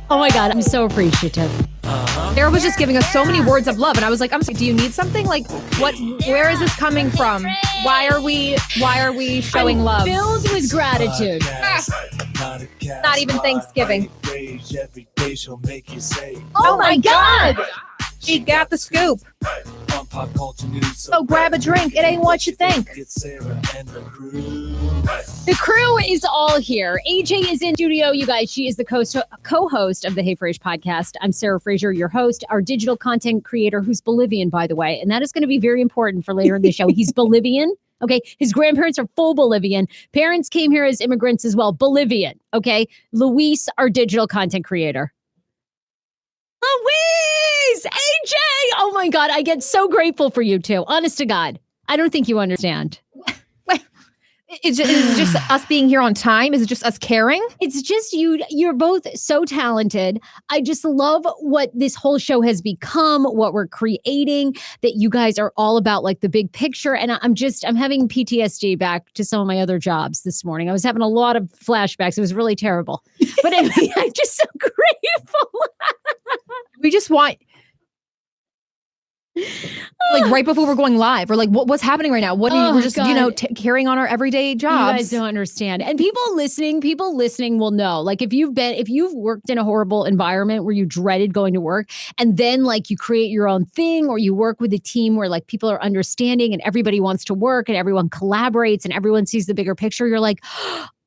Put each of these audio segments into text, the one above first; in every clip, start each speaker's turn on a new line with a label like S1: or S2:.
S1: Oh my God, I'm so appreciative.
S2: Sarah was just giving us so many words of love, and I was like, "I'm sorry, do you need something? Like, what? Where is this coming from? Why are we showing love?
S1: Filled with gratitude.
S2: Not even Thanksgiving.
S1: Oh my God!
S2: She got the scoop. So grab a drink. It ain't what you think.
S1: The crew is all here. AJ is in studio, you guys. She is the co-host of the Hey Frase podcast. I'm Sarah Fraser, your host, our digital content creator, who's Bolivian, by the way. And that is going to be very important for later in the show. He's Bolivian. Okay. His grandparents are full Bolivian. Parents came here as immigrants as well. Bolivian. Okay. Luis, our digital content creator. Luis! AJ! Oh my God. I get so grateful for you two. Honest to God. I don't think you understand.
S2: Is it just us being here on time? Is it just us caring?
S1: It's just you. You're both so talented. I just love what this whole show has become, what we're creating, that you guys are all about like the big picture. And I'm having PTSD back to some of my other jobs this morning. I was having a lot of flashbacks. It was really terrible. But anyway, I'm just so grateful.
S2: We just want... like right before we're going live, we're like, what's happening right now? What are we're just, God. Carrying on our everyday jobs.
S1: You guys don't understand. And people listening will know. Like if you've worked in a horrible environment where you dreaded going to work, and then like you create your own thing, or you work with a team where like people are understanding and everybody wants to work and everyone collaborates and everyone sees the bigger picture, you're like,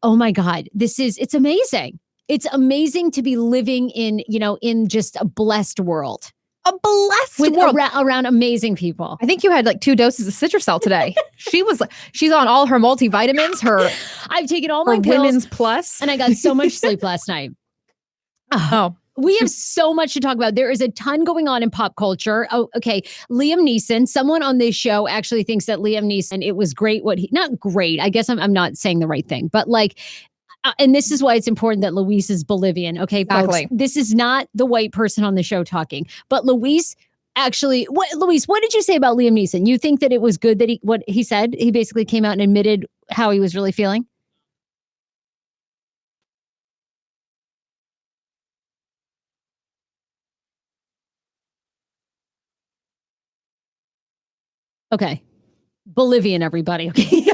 S1: oh my God, it's amazing. It's amazing to be living in just a blessed world.
S2: A blessed world
S1: around amazing people.
S2: I think you had like 2 doses of Citrusel today. She's on all her multivitamins.
S1: I've taken all my pills,
S2: Women's Plus,
S1: and I got so much sleep last night.
S2: Oh,
S1: we have so much to talk about. There is a ton going on in pop culture. Oh, okay. Liam Neeson. Someone on this show actually thinks that Liam Neeson. It was great. Not great. I guess I'm not saying the right thing, but like. And this is why it's important that Luis is Bolivian. Okay,
S2: exactly.
S1: Folks, this is not the white person on the show talking, but Luis actually, Luis, what did you say about Liam Neeson? You think that it was good that what he said? He basically came out and admitted how he was really feeling? Okay. Bolivian, everybody. Okay.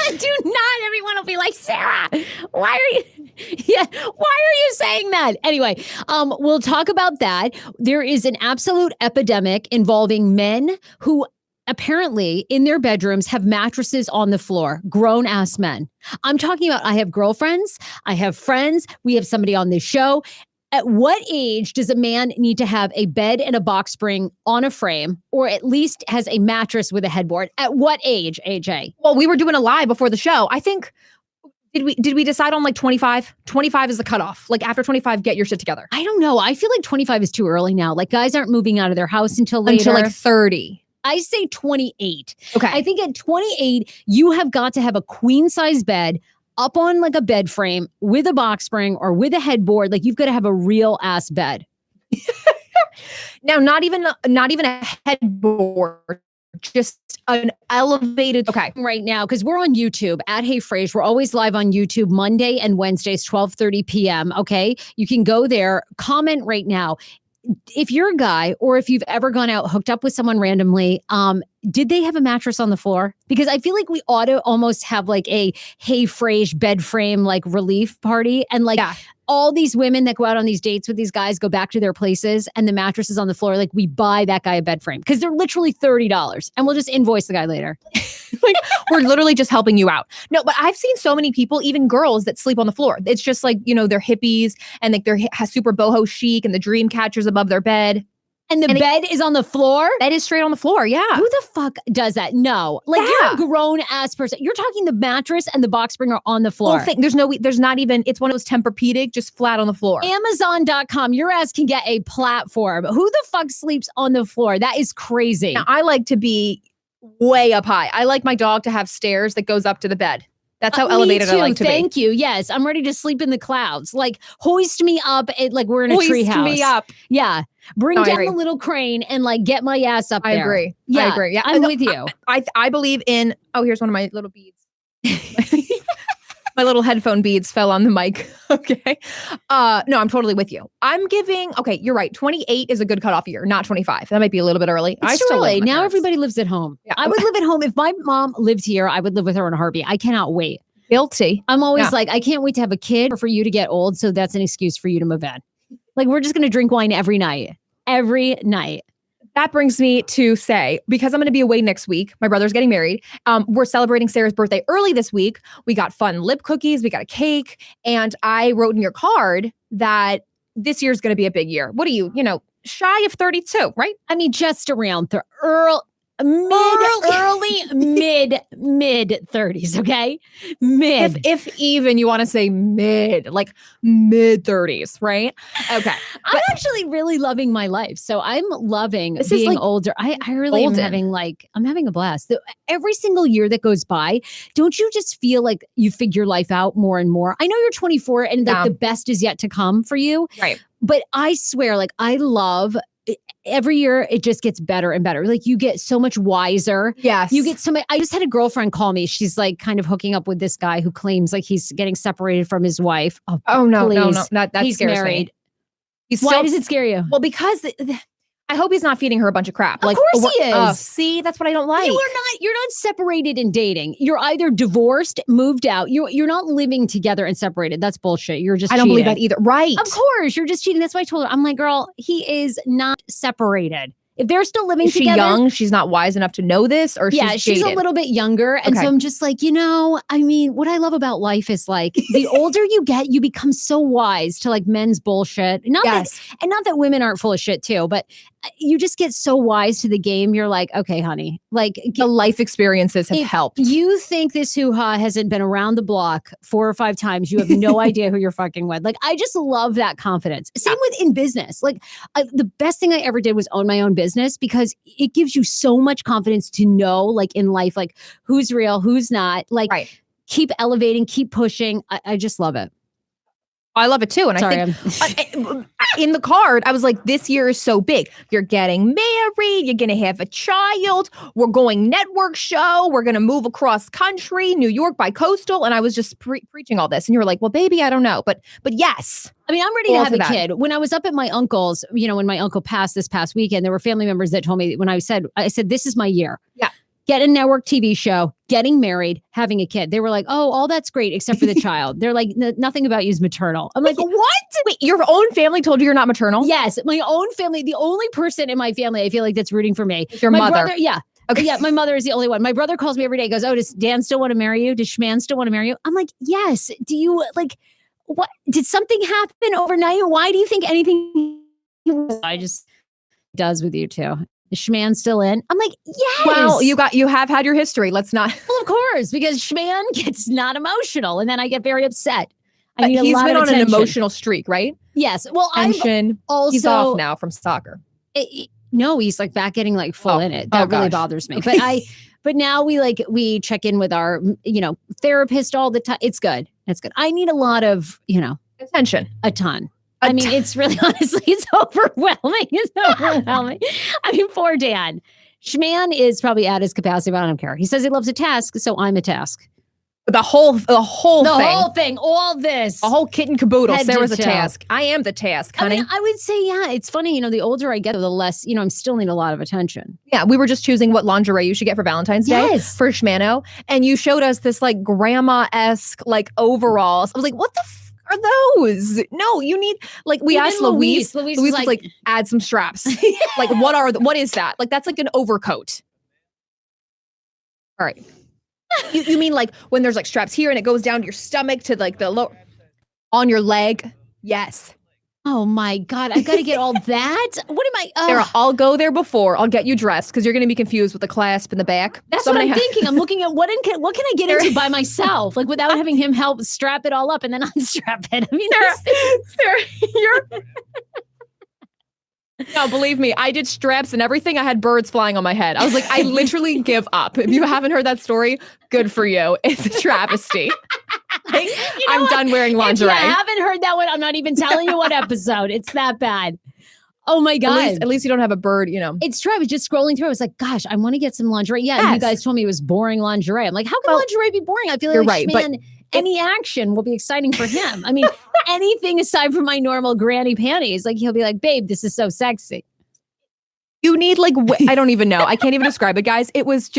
S1: Do not everyone will be like, Sarah, why are you saying that? Anyway, we'll talk about that. There is an absolute epidemic involving men who apparently in their bedrooms have mattresses on the floor, grown ass men. I'm talking about, I have girlfriends, I have friends, we have somebody on this show. At what age does a man need to have a bed and a box spring on a frame, or at least has a mattress with a headboard? At what age, AJ?
S2: Well, we were doing a live before the show. I think, did we decide on like 25? 25 is the cutoff. Like after 25, get your shit together.
S1: I don't know. I feel like 25 is too early now. Like guys aren't moving out of their house until later.
S2: Until like 30.
S1: I say 28.
S2: Okay.
S1: I think at 28, you have got to have a queen size bed up on like a bed frame with a box spring or with a headboard. Like you've got to have a real ass bed.
S2: Now, not even a headboard, just an elevated. Okay.
S1: Right now, because we're on YouTube at Hey Frase. We're always live on YouTube Monday and Wednesdays, 12:30 p.m. Okay. You can go there, comment right now. If you're a guy or if you've ever gone out, hooked up with someone randomly, did they have a mattress on the floor? Because I feel like we ought to almost have like a Hey Frase bed frame like relief party. And like all these women that go out on these dates with these guys go back to their places and the mattress is on the floor. Like we buy that guy a bed frame because they're literally $30 and we'll just invoice the guy later.
S2: Like we're literally just helping you out. No, but I've seen so many people, even girls, that sleep on the floor. It's just like, they're hippies and like they're super boho chic and the dream catchers above their bed.
S1: And the bed is on the floor?
S2: Bed is straight on the floor, yeah.
S1: Who the fuck does that? No. Like you're a grown ass person. You're talking the mattress and the box spring are on the floor.
S2: There's not even, it's one of those Tempur-Pedic, just flat on the floor.
S1: Amazon.com, your ass can get a platform. Who the fuck sleeps on the floor? That is crazy.
S2: Now, I like to be way up high. I like my dog to have stairs that goes up to the bed. That's how elevated I like to be.
S1: Thank you. Yes, I'm ready to sleep in the clouds. Like hoist me up, like we're in a treehouse.
S2: Hoist me up.
S1: Yeah, bring down the little crane and like get my ass up there.
S2: I agree.
S1: Yeah,
S2: I agree. Yeah,
S1: I'm with you.
S2: I believe in. Oh, here's one of my little beads. My little headphone beads fell on the mic. Okay. No, I'm totally with you. I'm giving, okay, you're right. 28 is a good cutoff year, not 25. That might be a little bit early.
S1: It's too early. Now everybody lives at home.
S2: Yeah.
S1: I would live at home. If my mom lived here, I would live with her in a heartbeat. I cannot wait.
S2: Guilty.
S1: I'm always like, I can't wait to have a kid or for you to get old. So that's an excuse for you to move in. Like, we're just going to drink wine every night. Every night.
S2: That brings me to say, because I'm going to be away next week, my brother's getting married. We're celebrating Sarah's birthday early this week. We got fun lip cookies. We got a cake. And I wrote in your card that this year's going to be a big year. What are you, shy of 32, right?
S1: I mean, just around the mid 30s, okay? Mid.
S2: If even you want to say mid 30s, right? Okay.
S1: I'm actually really loving my life. So I'm loving being older. I really am I'm having a blast. Every single year that goes by, don't you just feel like you figure life out more and more? I know you're 24 and the best is yet to come for you.
S2: Right.
S1: But I swear, I love every year it just gets better and better. Like, you get so much wiser.
S2: Yes.
S1: You get so much. I just had a girlfriend call me. She's kind of hooking up with this guy who claims he's getting separated from his wife.
S2: Oh no, no. That
S1: he's
S2: scares
S1: married.
S2: Me.
S1: Why does it scare you?
S2: Well, because I hope he's not feeding her a bunch of crap.
S1: Of course he is.
S2: See, that's what I don't like.
S1: You're not separated in dating. You're either divorced, moved out. You're not living together and separated. That's bullshit. You're just
S2: I don't
S1: cheating.
S2: believe that either. Right.
S1: Of course. You're just cheating. That's why I told her. I'm like, girl, he is not separated. If they're still living
S2: is she
S1: together.
S2: Young? She's not wise enough to know this, or
S1: she's a little bit younger. And so I'm just like, I mean, what I love about life is the older you get, you become so wise to men's bullshit. Not that women aren't full of shit too, but you just get so wise to the game. You're like, okay, honey,
S2: the life experiences have helped.
S1: You think this hoo-ha hasn't been around the block 4 or 5 times. You have no idea who you're fucking with. I just love that confidence. Same with in business. The best thing I ever did was own my own business, because it gives you so much confidence to know, in life, who's real, who's not. Keep elevating, keep pushing. I just love it.
S2: I love it too. And I think in the card, I was like, this year is so big. You're getting married. You're going to have a child. We're going network show. We're going to move across country, New York by coastal. And I was just preaching all this. And you were like, well, baby, I don't know. But yes.
S1: I mean, I'm ready to have a kid. When I was up at my uncle's, when my uncle passed this past weekend, there were family members that told me when I said, this is my year.
S2: Yeah.
S1: Get a network TV show, getting married, having a kid. They were like, oh, all that's great except for the child. They're like, nothing about you is maternal. I'm like, what?
S2: Wait, your own family told you you're not maternal?
S1: Yes, my own family. The only person in my family I feel like that's rooting for me.
S2: Your mother.
S1: Brother, yeah. Okay. Yeah, my mother is the only one. My brother calls me every day. He goes, oh, does Dan still want to marry you? Does Schman still want to marry you? I'm like, yes. Do you what? Did something happen overnight? Why do you think anything I just does with you too? Is Schman still in? I'm like, yes.
S2: Well, you have had your history. Let's not.
S1: Well, of course, because Schman gets not emotional, and then I get very upset.
S2: He's been on an emotional streak, right?
S1: Yes. Well,
S2: Tension. He's off now from soccer.
S1: No, he's back getting full in it. That really bothers me. Okay. But now we check in with our therapist all the time. It's good. It's good. I need a lot of
S2: attention.
S1: A ton. I mean, it's really, honestly, it's overwhelming. It's overwhelming. I mean, poor Dan. Schman is probably at his capacity, but I don't care. He says he loves a task, so I'm a task.
S2: The whole
S1: thing, all this.
S2: A whole kit and caboodle. There was a
S1: toe.
S2: task. I am the task, honey.
S1: I mean, I would say, yeah, it's funny. The older I get, the less, I'm still need a lot of attention.
S2: Yeah, we were just choosing what lingerie you should get for Valentine's Day for Schmano. And you showed us this grandma-esque overalls. I was like, what the are those? No, you need we asked Louise. Louise was like, add some straps. What is that? That's an overcoat. All right. You mean when there's straps here and it goes down to your stomach to the lower on your leg? Yes.
S1: Oh my God, I got to get all that. What am I?
S2: Sarah, I'll go there before. I'll get you dressed because you're going to be confused with the clasp in the back.
S1: That's what I'm thinking. I'm looking at what can I get into by myself, without having him help strap it all up and then unstrap it. I mean,
S2: Sarah, you're. No, believe me, I did straps and everything. I had birds flying on my head. I was like, I literally give up. If you haven't heard that story, good for you. It's a travesty. I'm done wearing lingerie.
S1: If you haven't heard that one, I'm not even telling you what episode. It's that bad. Oh my God.
S2: At least you don't have a bird,
S1: It's true. I was just scrolling through. I was like, gosh, I want to get some lingerie. Yeah. Yes. And you guys told me it was boring lingerie. I'm like, how can lingerie be boring? I feel like
S2: you're right,
S1: Schman any action will be exciting for him. I mean, anything aside from my normal granny panties, like he'll be like, babe, this is so sexy.
S2: You need like, I don't even know. I can't even describe it, guys. It was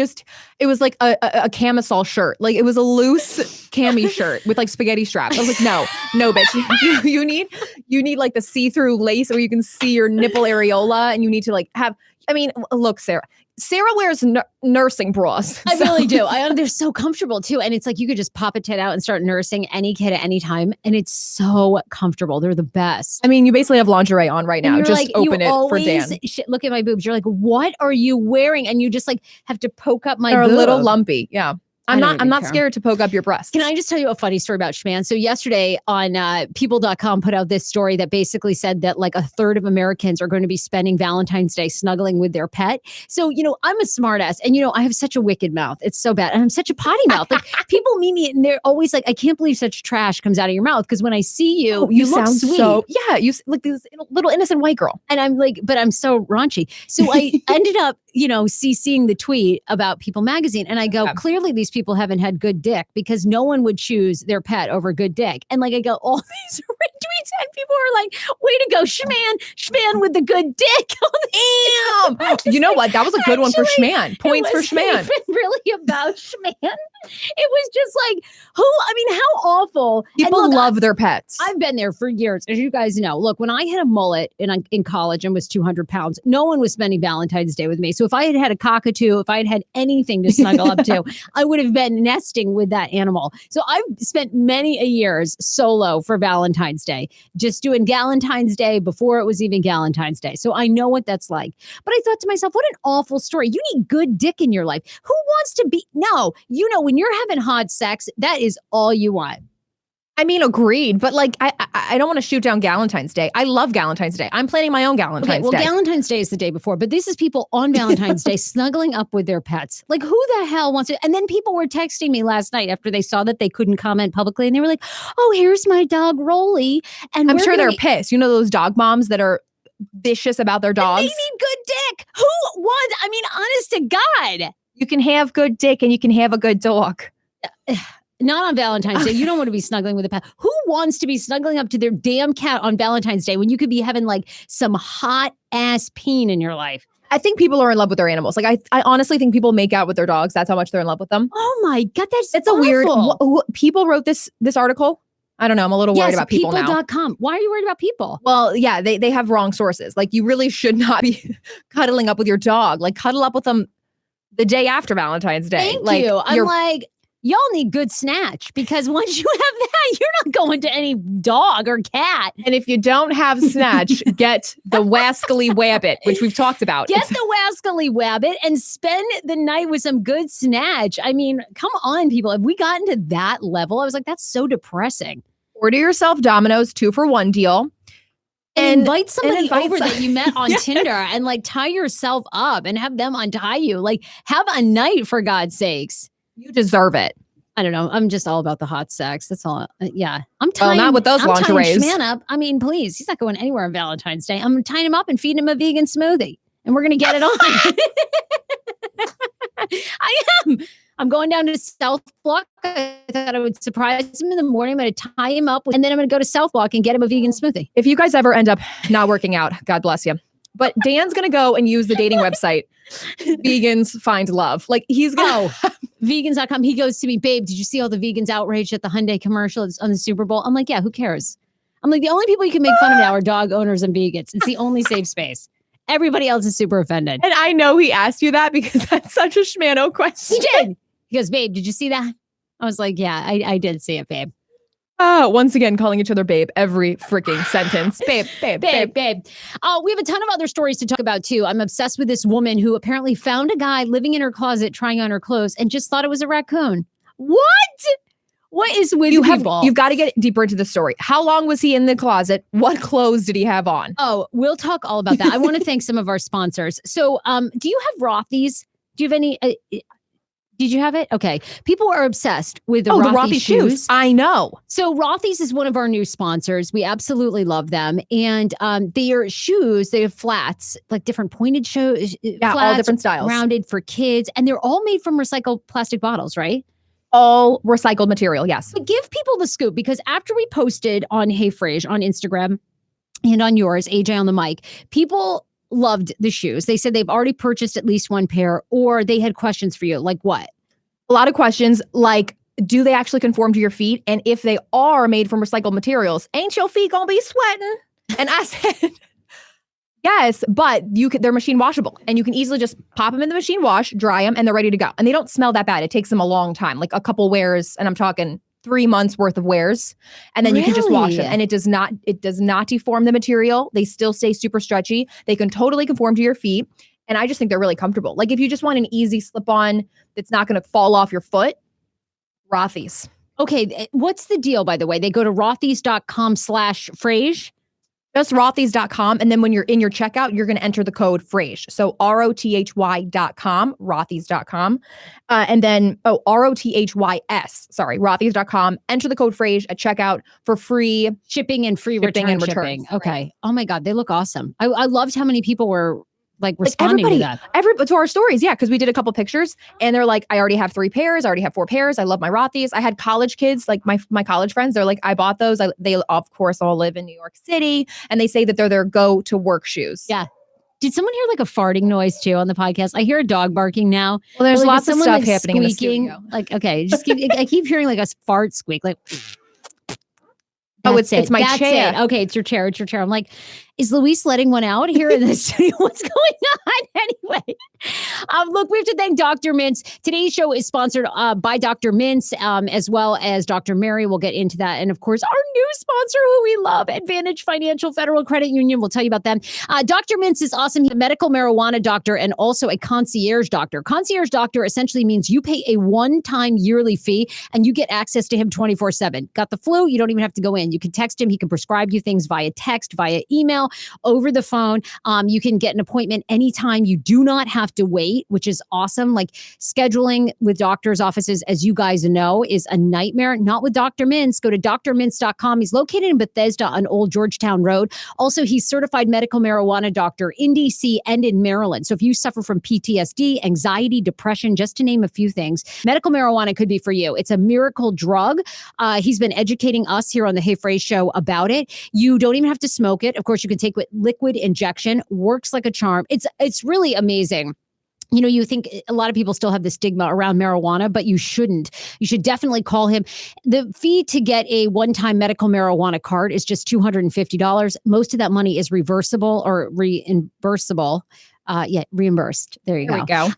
S2: like a camisole shirt. Like it was a loose cami shirt with like spaghetti straps. I was like, no, bitch. You need like the see-through lace where you can see your nipple areola, and you need to like have, I mean, look, Sarah wears nursing bras.
S1: I really do. They're so comfortable too. And it's like you could just pop a tit out and start nursing any kid at any time. And it's so comfortable. They're the best.
S2: I mean, you basically have lingerie on right now. Just
S1: like,
S2: open it for Dan.
S1: Look at my boobs. You're like, what are you wearing? And you just like have to poke up my boob.
S2: They're a little lumpy. Yeah. I'm not scared to poke up your breasts.
S1: Can I just tell you a funny story about Schman? So yesterday on people.com put out this story that basically said that like a third of Americans are going to be spending Valentine's Day snuggling with their pet. So, I'm a smartass and, I have such a wicked mouth. It's so bad. And I'm such a potty mouth. Like people meet me and they're always like, I can't believe such trash comes out of your mouth. Because when I see you, you look
S2: sound
S1: sweet.
S2: You look this little innocent white girl.
S1: And I'm like, but I'm so raunchy. So I ended up, CCing the tweet about People Magazine. And I go, clearly these people haven't had good dick because no one would choose their pet over good dick. And like, I go, all these retweets and people are like, way to go, Schman with the good dick.
S2: Damn. You know what? That was a good one for Schman. Points for Schman.
S1: Really about Schman. It was just like, how awful.
S2: People love their pets.
S1: I've been there for years, as you guys know. Look, when I had a mullet in college and was 200 pounds, no one was spending Valentine's Day with me. So if I had a cockatoo, if I had had anything to snuggle up to, I would have been nesting with that animal. So I've spent many a years solo for Valentine's Day, just doing Galentine's Day before it was even Galentine's Day. So I know what that's like. But I thought to myself, what an awful story. You need good dick in your life. Who wants to be? No, when you're having hot sex, that is all you want.
S2: I mean, agreed. But like, I don't want to shoot down Galentine's Day. I love Galentine's Day. I'm planning my own Galentine's Day.
S1: Well, Galentine's Day is the day before, but this is people on Valentine's Day snuggling up with their pets. Like, who the hell wants to? And then people were texting me last night after they saw that they couldn't comment publicly, and they were like, "Oh, here's my dog Rolly." And
S2: I'm sure they're pissed. Those dog moms that are vicious about their dogs.
S1: They need good dick. Who wants? I mean, honest to God.
S2: You can have good dick and you can have a good dog.
S1: Not on Valentine's Day. You don't want to be snuggling with a pet. Who wants to be snuggling up to their damn cat on Valentine's Day when you could be having like some hot ass peen in your life?
S2: I think people are in love with their animals. Like I honestly think people make out with their dogs. That's how much they're in love with them.
S1: Oh my God, that's
S2: a weird. People wrote this article. I don't know. I'm a little worried about people now.
S1: People.com. Why are you worried about people?
S2: Well, yeah, they have wrong sources. Like you really should not be cuddling up with your dog. Like cuddle up with them the day after Valentine's Day.
S1: Thank you. I'm like, y'all need good snatch because once you have that, you're not going to any dog or cat.
S2: And if you don't have snatch, get the wascally wabbit, which we've talked about.
S1: Get the wascally wabbit and spend the night with some good snatch. I mean, come on, people. Have we gotten to that level? I was like, that's so depressing.
S2: Order yourself Domino's 2-for-1 deal.
S1: And invite somebody over that you met on Tinder and like tie yourself up and have them untie you. Like have a night for God's sakes.
S2: You deserve it.
S1: I don't know. I'm just all about the hot sex. That's all. Yeah. I'm tying.
S2: Well, not with those lingeries.
S1: I'm tying Schman up. I mean, please. He's not going anywhere on Valentine's Day. I'm tying him up and feeding him a vegan smoothie. And we're going to get it on. I am. I'm going down to South Block. I thought I would surprise him in the morning. I'm going to tie him up and then I'm going to go to South Block and get him a vegan smoothie.
S2: If you guys ever end up not working out, God bless you. But Dan's going to go and use the dating website, Vegans Find Love. Like he's going to
S1: vegans.com. He goes to me, babe, did you see all the vegans outraged at the Hyundai commercial on the Super Bowl? I'm like, yeah, who cares? I'm like, the only people you can make fun of now are dog owners and vegans. It's the only safe space. Everybody else is super offended.
S2: And I know he asked you that because that's such a schmano question.
S1: He did. He goes, babe, did you see that? I was like, yeah, I did see it, babe.
S2: Once again, calling each other babe every freaking sentence. Babe.
S1: We have a ton of other stories to talk about, too. I'm obsessed with this woman who apparently found a guy living in her closet trying on her clothes and just thought it was a raccoon. What? What is with people?
S2: You've got to get deeper into the story. How long was he in the closet? What clothes did he have on?
S1: Oh, we'll talk all about that. I want to thank some of our sponsors. So do you have Rothy's? Do you have any... Did you have it? Okay. People are obsessed with the Rothy shoes.
S2: I know.
S1: So Rothy's is one of our new sponsors. We absolutely love them. And their shoes, they have flats, like different pointed flats,
S2: all different styles.
S1: Rounded for kids. And they're all made from recycled plastic bottles, right?
S2: All recycled material, yes.
S1: But give people the scoop, because after we posted on Hey Frase on Instagram and on yours, AJ on the mic, people loved the shoes. They said they've already purchased at least one pair, or they had questions for you. Like what?
S2: A lot of questions like, do they actually conform to your feet? And if they are made from recycled materials, ain't your feet gonna be sweating? And I said, yes, but they're machine washable, and you can easily just pop them in the machine wash, dry them, and they're ready to go. And they don't smell that bad. It takes them a long time, like a couple wears, and I'm talking 3 months worth of wears, and then you can just wash them. And it does not deform the material. They still stay super stretchy. They can totally conform to your feet. And I just think they're really comfortable. Like if you just want an easy slip-on that's not going to fall off your foot, Rothy's.
S1: Okay, what's the deal, by the way? They go to rothys.com/Frase.
S2: Just rothys.com. And then when you're in your checkout, you're going to enter the code Frase. So ROTHY.com, rothys.com. And then, ROTHYS, sorry, rothys.com. Enter the code Frase at checkout for free
S1: shipping and free return shipping. Okay. Right. Oh my God, they look awesome. I loved how many people were like responding to that.
S2: To our stories, yeah, because we did a couple pictures and they're like, I already have 3 pairs. I already have 4 pairs. I love my Rothys. I had college kids, like my college friends. They're like, I bought those. They of course all live in New York City, and they say that they're their go-to work shoes.
S1: Yeah. Did someone hear like a farting noise too on the podcast? I hear a dog barking now.
S2: Well, there's lots of stuff happening in the studio.
S1: Like, okay, I keep hearing like a fart squeak, like.
S2: It's my chair.
S1: Okay, it's your chair. It's your chair. I'm like, is Luis letting one out here in the studio? What's going on? Anyway, look, we have to thank Dr. Mintz. Today's show is sponsored by Dr. Mintz, as well as Dr. Mary. We'll get into that. And of course, our new sponsor, who we love, Advantage Financial Federal Credit Union. We'll tell you about them. Dr. Mintz is awesome. He's a medical marijuana doctor and also a concierge doctor. Concierge doctor essentially means you pay a one-time yearly fee and you get access to him 24/7. Got the flu? You don't even have to go in. You can text him. He can prescribe you things via text, via email, over the phone. You can get an appointment anytime. You do not have to wait, which is awesome. Like scheduling with doctors' offices, as you guys know, is a nightmare. Not with Dr. Mintz. Go to drmintz.com. He's located in Bethesda on Old Georgetown Road. Also, he's certified medical marijuana doctor in DC and in Maryland. So if you suffer from PTSD, anxiety, depression, just to name a few things, medical marijuana could be for you. It's a miracle drug. He's been educating us here on the Hey Frase show about it. You don't even have to smoke it. Of course, you can take with liquid injection. Works like a charm. It's really amazing. You know, you think a lot of people still have the stigma around marijuana, but you shouldn't. You should definitely call him. The fee to get a one-time medical marijuana card is just $250. Most of that money is reversible or reimbursable. Reimbursed. There you go.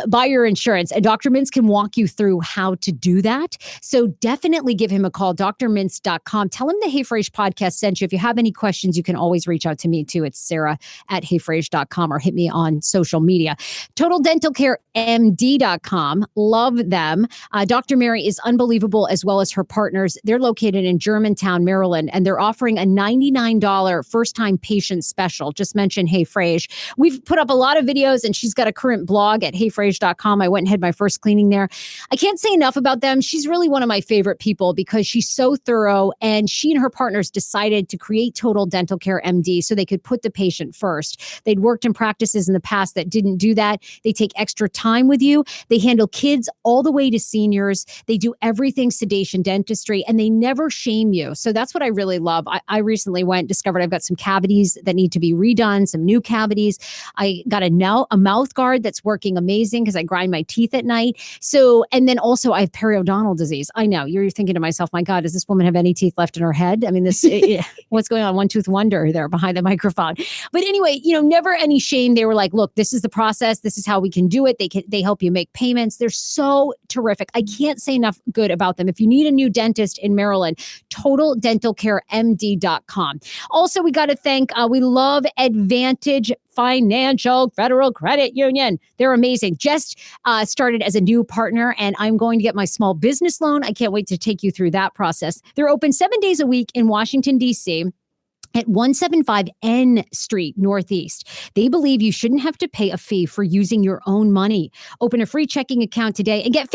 S1: By your insurance. And Dr. Mintz can walk you through how to do that. So definitely give him a call, drmintz.com. Tell him the Hey Frase podcast sent you. If you have any questions, you can always reach out to me too. It's Sarah@heyfrase.com or hit me on social media. TotalDentalCareMD.com. Love them. Dr. Mary is unbelievable, as well as her partners. They're located in Germantown, Maryland, and they're offering a $99 first-time patient special. Just mention Hey Frase. We've put up a lot of videos, and she's got a current blog at heyfrase.com. I went and had my first cleaning there. I can't say enough about them. She's really one of my favorite people because she's so thorough, and she and her partners decided to create Total Dental Care MD so they could put the patient first. They'd worked in practices in the past that didn't do that. They take extra time with you. They handle kids all the way to seniors. They do everything sedation dentistry, and they never shame you. So that's what I really love. I recently discovered I've got some cavities that need to be redone, some new cavities. I got a mouth guard that's working amazing because I grind my teeth at night. So, and then also I have periodontal disease. I know you're thinking to myself, my God, does this woman have any teeth left in her head? I mean, what's going on? One tooth wonder there behind the microphone. But anyway, never any shame. They were like, look, this is the process. This is how we can do it. They help you make payments. They're so terrific. I can't say enough good about them. If you need a new dentist in Maryland, TotalDentalCareMD.com. Also, we got to thank, we love Advantage Financial Federal Credit Union. They're amazing. Just started as a new partner, and I'm going to get my small business loan. I can't wait to take you through that process. They're open 7 days a week in Washington, D.C., at 175 N Street Northeast. They believe you shouldn't have to pay a fee for using your own money. Open a free checking account today and get $50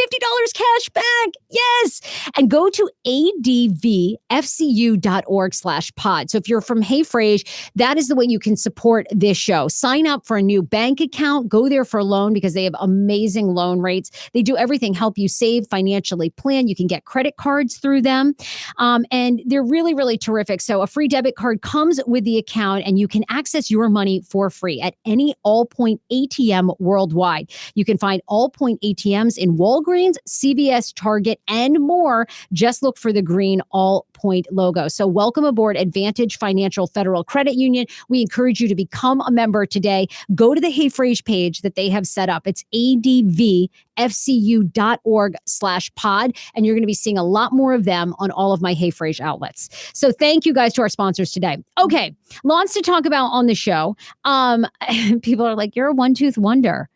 S1: cash back. Yes. And go to advfcu.org/pod. So if you're from Hey Frase, that is the way you can support this show. Sign up for a new bank account. Go there for a loan because they have amazing loan rates. They do everything, help you save, financially plan. You can get credit cards through them. And they're really, really terrific. So a free debit card comes with the account and you can access your money for free at any Allpoint ATM worldwide. You can find Allpoint ATMs in Walgreens, CVS, Target, and more. Just look for the green Allpoint logo. So welcome aboard Advantage Financial Federal Credit Union. We encourage you to become a member today. Go to the Hey Frase page that they have set up. It's advfcu.org/pod. And you're going to be seeing a lot more of them on all of my Hey Frase outlets. So thank you guys to our sponsors today. Okay, lots to talk about on the show. People are like, you're a one-tooth wonder.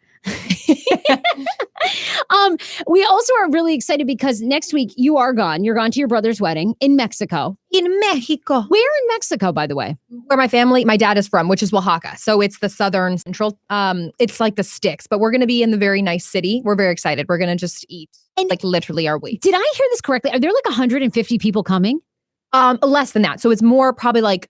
S1: We also are really excited because next week you are gone. You're gone to your brother's wedding in Mexico.
S2: In Mexico.
S1: Where in Mexico, by the way?
S2: Where my dad is from, which is Oaxaca. So it's the southern central. It's like the sticks, but we're going to be in the very nice city. We're very excited. We're going to just eat like literally our weight.
S1: Did I hear this correctly? Are there like 150 people coming?
S2: Less than that. So it's more probably like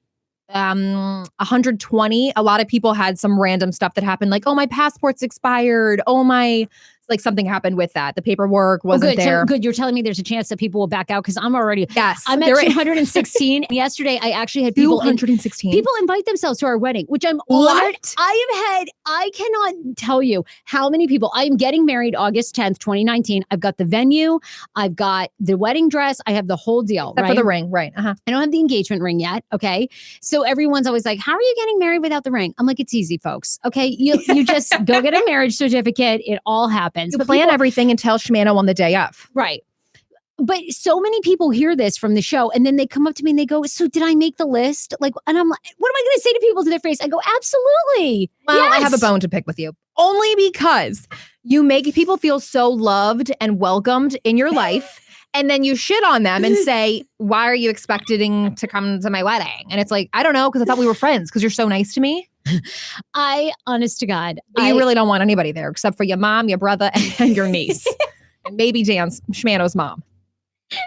S2: 120. A lot of people had some random stuff that happened, like, oh, my passport's expired. Oh, my, like something happened with that. The paperwork wasn't there.
S1: So good. You're telling me there's a chance that people will back out because I'm already.
S2: Yes.
S1: I'm at 216. And yesterday, I actually had people.
S2: 216.
S1: People invite themselves to our wedding, which I'm honored. I cannot tell you how many people. I am getting married August 10th, 2019. I've got the venue. I've got the wedding dress. I have the whole deal.
S2: Except for the ring. Right. Uh-huh.
S1: I don't have the engagement ring yet. Okay. So everyone's always like, how are you getting married without the ring? I'm like, it's easy, folks. Okay. You just go get a marriage certificate. It all happens.
S2: You plan everything and tell Shmano on the day of.
S1: Right. But so many people hear this from the show and then they come up to me and they go, so did I make the list? Like, and I'm like, what am I going to say to people to their face? I go, absolutely.
S2: Well,
S1: yes.
S2: I have a bone to pick with you. Only because you make people feel so loved and welcomed in your life. And then you shit on them and say, why are you expecting to come to my wedding? And it's like, I don't know, because I thought we were friends because you're so nice to me.
S1: Honest to God.
S2: You really don't want anybody there except for your mom, your brother, and your niece. And maybe Shmano's mom.
S1: No,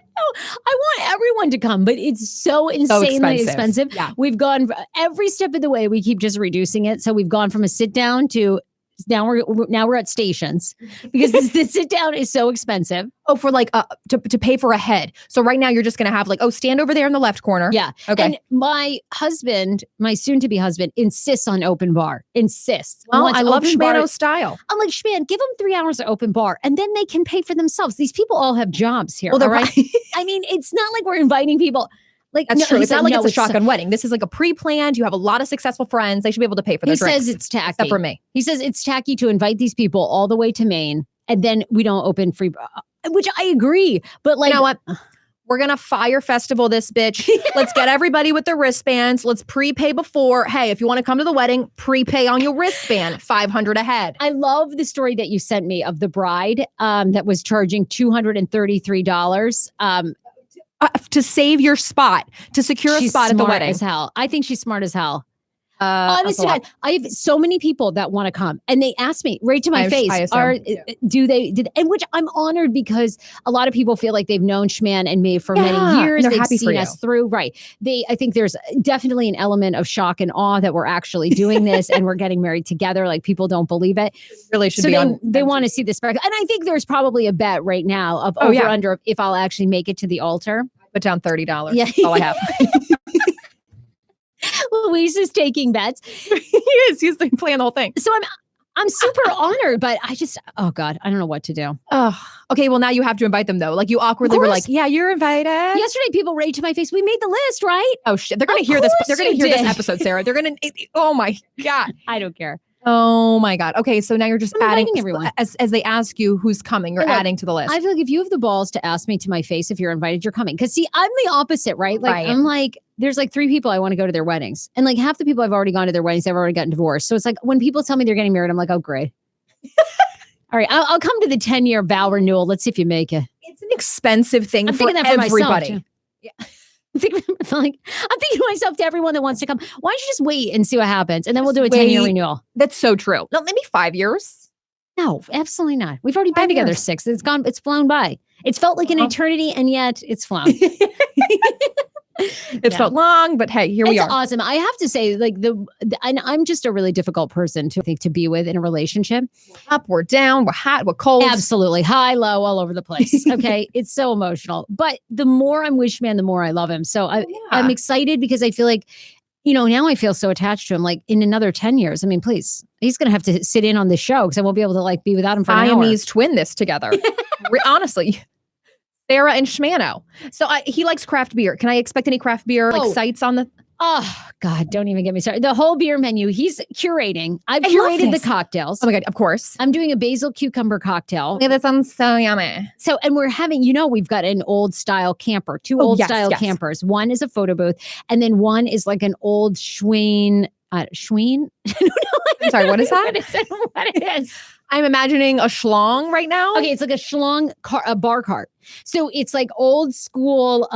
S1: I want everyone to come, but it's so insanely expensive.
S2: Yeah.
S1: We've gone every step of the way. We keep just reducing it. So we've gone from a sit down to now we're at stations because the sit down is so expensive.
S2: Oh, for like to pay for a head. So right now you're just going to have like, oh, stand over there in the left corner.
S1: Yeah.
S2: Okay.
S1: And my husband, my soon to be husband, insists on open bar. Insists.
S2: Well, I love Shmano's style.
S1: I'm like, Shman, give them 3 hours of open bar and then they can pay for themselves. These people all have jobs here.
S2: Well,
S1: all right. I mean, it's not like we're inviting people. Like,
S2: that's true. It's not like it's a
S1: shotgun
S2: shotgun wedding. This is like a pre-planned. You have a lot of successful friends. They should be able to pay for their drinks.
S1: He says it's tacky.
S2: Except for me.
S1: He says it's tacky to invite these people all the way to Maine and then we don't open free, which I agree. But like,
S2: you know what? We're going to fire festival this bitch. Let's get everybody with their wristbands. Let's prepay before. Hey, if you want to come to the wedding, prepay on your wristband, $500 ahead.
S1: I love the story that you sent me of the bride that was charging $233.
S2: To save your spot, to secure a spot at the wedding.
S1: As hell. I think she's smart as hell. Honestly, God, I have so many people that want to come, and they ask me right to my face, and which I'm honored because a lot of people feel like they've known Shman and me for many years.
S2: They're
S1: they've
S2: happy
S1: seen us through. Right. I think there's definitely an element of shock and awe that we're actually doing this and we're getting married together. Like people don't believe it.
S2: Really should be
S1: they want to see the spectacle. And I think there's probably a bet right now of under if I'll actually make it to the altar.
S2: Put down $30.
S1: Yeah.
S2: That's all I have.
S1: Luis is taking bets.
S2: He is. He's playing the whole thing.
S1: So I'm super honored, but oh God, I don't know what to do.
S2: Oh, okay. Well, now you have to invite them though. Like you awkwardly were like, yeah, you're invited.
S1: Yesterday, people raged to my face. We made the list, right?
S2: Oh shit. They're going to hear this. They're going to hear this episode, Sarah. They're going to, oh my God.
S1: I don't care.
S2: Oh my God. Okay. So now you're just adding
S1: everyone.
S2: As they ask you who's coming, you're adding to the list.
S1: I feel like if you have the balls to ask me to my face, if you're invited, you're coming. Cause see, I'm the opposite, right? Like I'm like, there's like 3 people I want to go to their weddings. And like half the people I've already gone to their weddings, they've already gotten divorced. So it's like when people tell me they're getting married, I'm like, oh, great. All right. I'll come to the 10-year vow renewal. Let's see if you make it.
S2: It's an expensive thing
S1: I'm
S2: for
S1: thinking that for
S2: everybody.
S1: myself,
S2: yeah.
S1: I'm thinking to myself, to everyone that wants to come, why don't you just wait and see what happens? And then we'll do a 10-year renewal.
S2: That's so true. No, maybe 5 years.
S1: No, absolutely not. We've already been together 6. It's flown by. It's felt like an eternity, and yet it's flown.
S2: It's felt long, but hey, here we are.
S1: It's awesome. I have to say, like and I'm just a really difficult person to be with in a relationship.
S2: We're up, we're down, we're hot, we're cold.
S1: Absolutely. High, low, all over the place. Okay. It's so emotional. But the more I'm Wishman, the more I love him. So I'm excited because I feel like, now I feel so attached to him. Like in another 10 years, I mean, please, he's going to have to sit in on the show because I won't be able to be without him for an hour.
S2: Siamese twin this together. Honestly. Sarah and Shmano. So he likes craft beer. Can I expect any craft beer sites on the?
S1: Oh God, don't even get me started. The whole beer menu, he's curating. I've curated the cocktails.
S2: Oh my God, of course.
S1: I'm doing a basil cucumber cocktail.
S2: Yeah, that sounds so yummy.
S1: So, and we're having, we've got an old style camper, two old style campers. One is a photo booth, and then one is like an old Schween. Schween?
S2: I'm sorry, what is that?
S1: What it is.
S2: I'm imagining a schlong right now.
S1: Okay, it's like a schlong a bar cart. So it's like old school.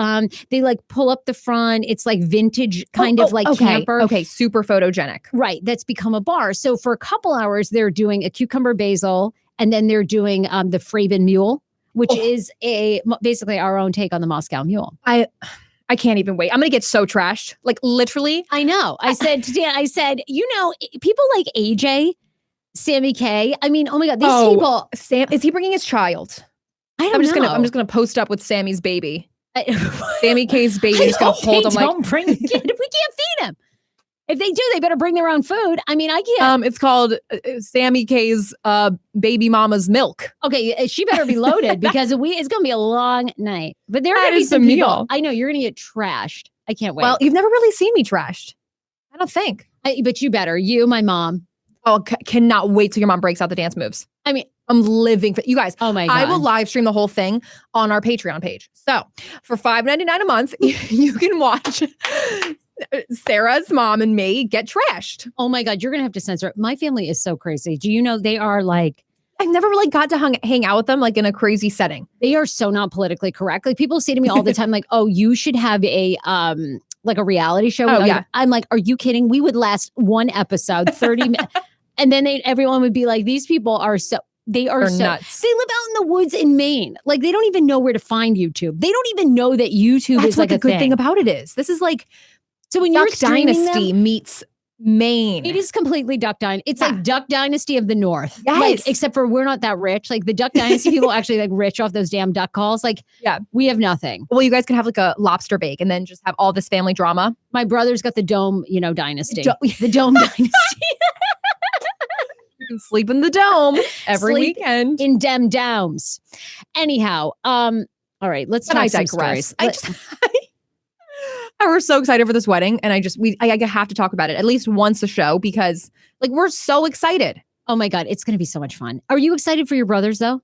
S1: They pull up the front. It's like vintage kind of camper.
S2: Okay, super photogenic.
S1: Right, that's become a bar. So for a couple hours, they're doing a cucumber basil, and then they're doing the Frase mule, which is basically our own take on the Moscow mule.
S2: I can't even wait. I'm going to get so trashed. Like literally.
S1: I know. I said to Dan, people like AJ, Sammy K. I mean, oh my God, these people.
S2: Sam, is he bringing his child? I'm just gonna post up with Sammy's baby. Sammy K's baby is gonna hold him.
S1: Don't bring the kid. We can't feed him. If they do, they better bring their own food. I mean, I can't.
S2: It's called Sammy K's baby mama's milk.
S1: Okay, she better be loaded because it's gonna be a long night. But there are gonna be some people. I know you're gonna get trashed. I can't wait.
S2: Well, you've never really seen me trashed. I don't think.
S1: But you better. You, my mom.
S2: Oh, cannot wait till your mom breaks out the dance moves. I mean, I'm living for you guys.
S1: Oh my God.
S2: I will live stream the whole thing on our Patreon page. So for $5.99 a month, you can watch Sarah's mom and me get trashed.
S1: Oh my God. You're going to have to censor it. My family is so crazy. Do you know they are like,
S2: I've never really got to hang out with them in a crazy setting.
S1: They are so not politically correct. People say to me all the time, oh, you should have a reality show.
S2: Oh, yeah.
S1: I'm like, are you kidding? We would last one episode, 30 minutes. And then everyone would be like, these people are nuts. They live out in the woods in Maine. They don't even know where to find YouTube. They don't even know that YouTube is
S2: a good thing about it is. This is
S1: so when
S2: Duck
S1: you're
S2: Dynasty meets Maine.
S1: It is completely Duck Dynasty. It's like Duck Dynasty of the North.
S2: Yes.
S1: Except for we're not that rich. The Duck Dynasty people actually rich off those damn duck calls. We have nothing.
S2: Well, you guys can have a lobster bake and then just have all this family drama.
S1: My brother's got the Dome, Dynasty. The Dome Dynasty.
S2: You can sleep in the dome every weekend.
S1: In dem domes. Anyhow, all right, let's talk some stories.
S2: We're so excited for this wedding, and I have to talk about it at least once a show because we're so excited.
S1: Oh my God, it's going to be so much fun. Are you excited for your brothers though?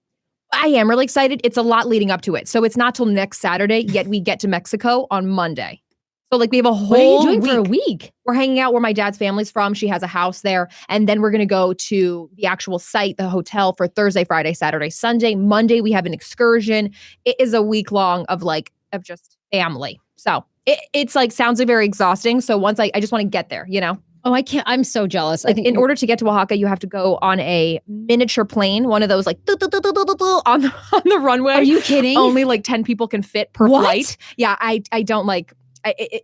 S2: I am really excited. It's a lot leading up to it. So it's not till next Saturday, yet we get to Mexico on Monday. So we have a whole
S1: What are you doing for a week?
S2: We're hanging out where my dad's family's from. She has a house there. And then we're going to go to the actual site, the hotel, for Thursday, Friday, Saturday, Sunday. Monday, we have an excursion. It is a week long of just family. So it's sounds very exhausting. So once I just want to get there,
S1: Oh, I can't. I'm so jealous.
S2: I think in order to get to Oaxaca, you have to go on a miniature plane, one of those on the runway.
S1: Are you kidding?
S2: Only 10 people can fit per flight. Yeah, I don't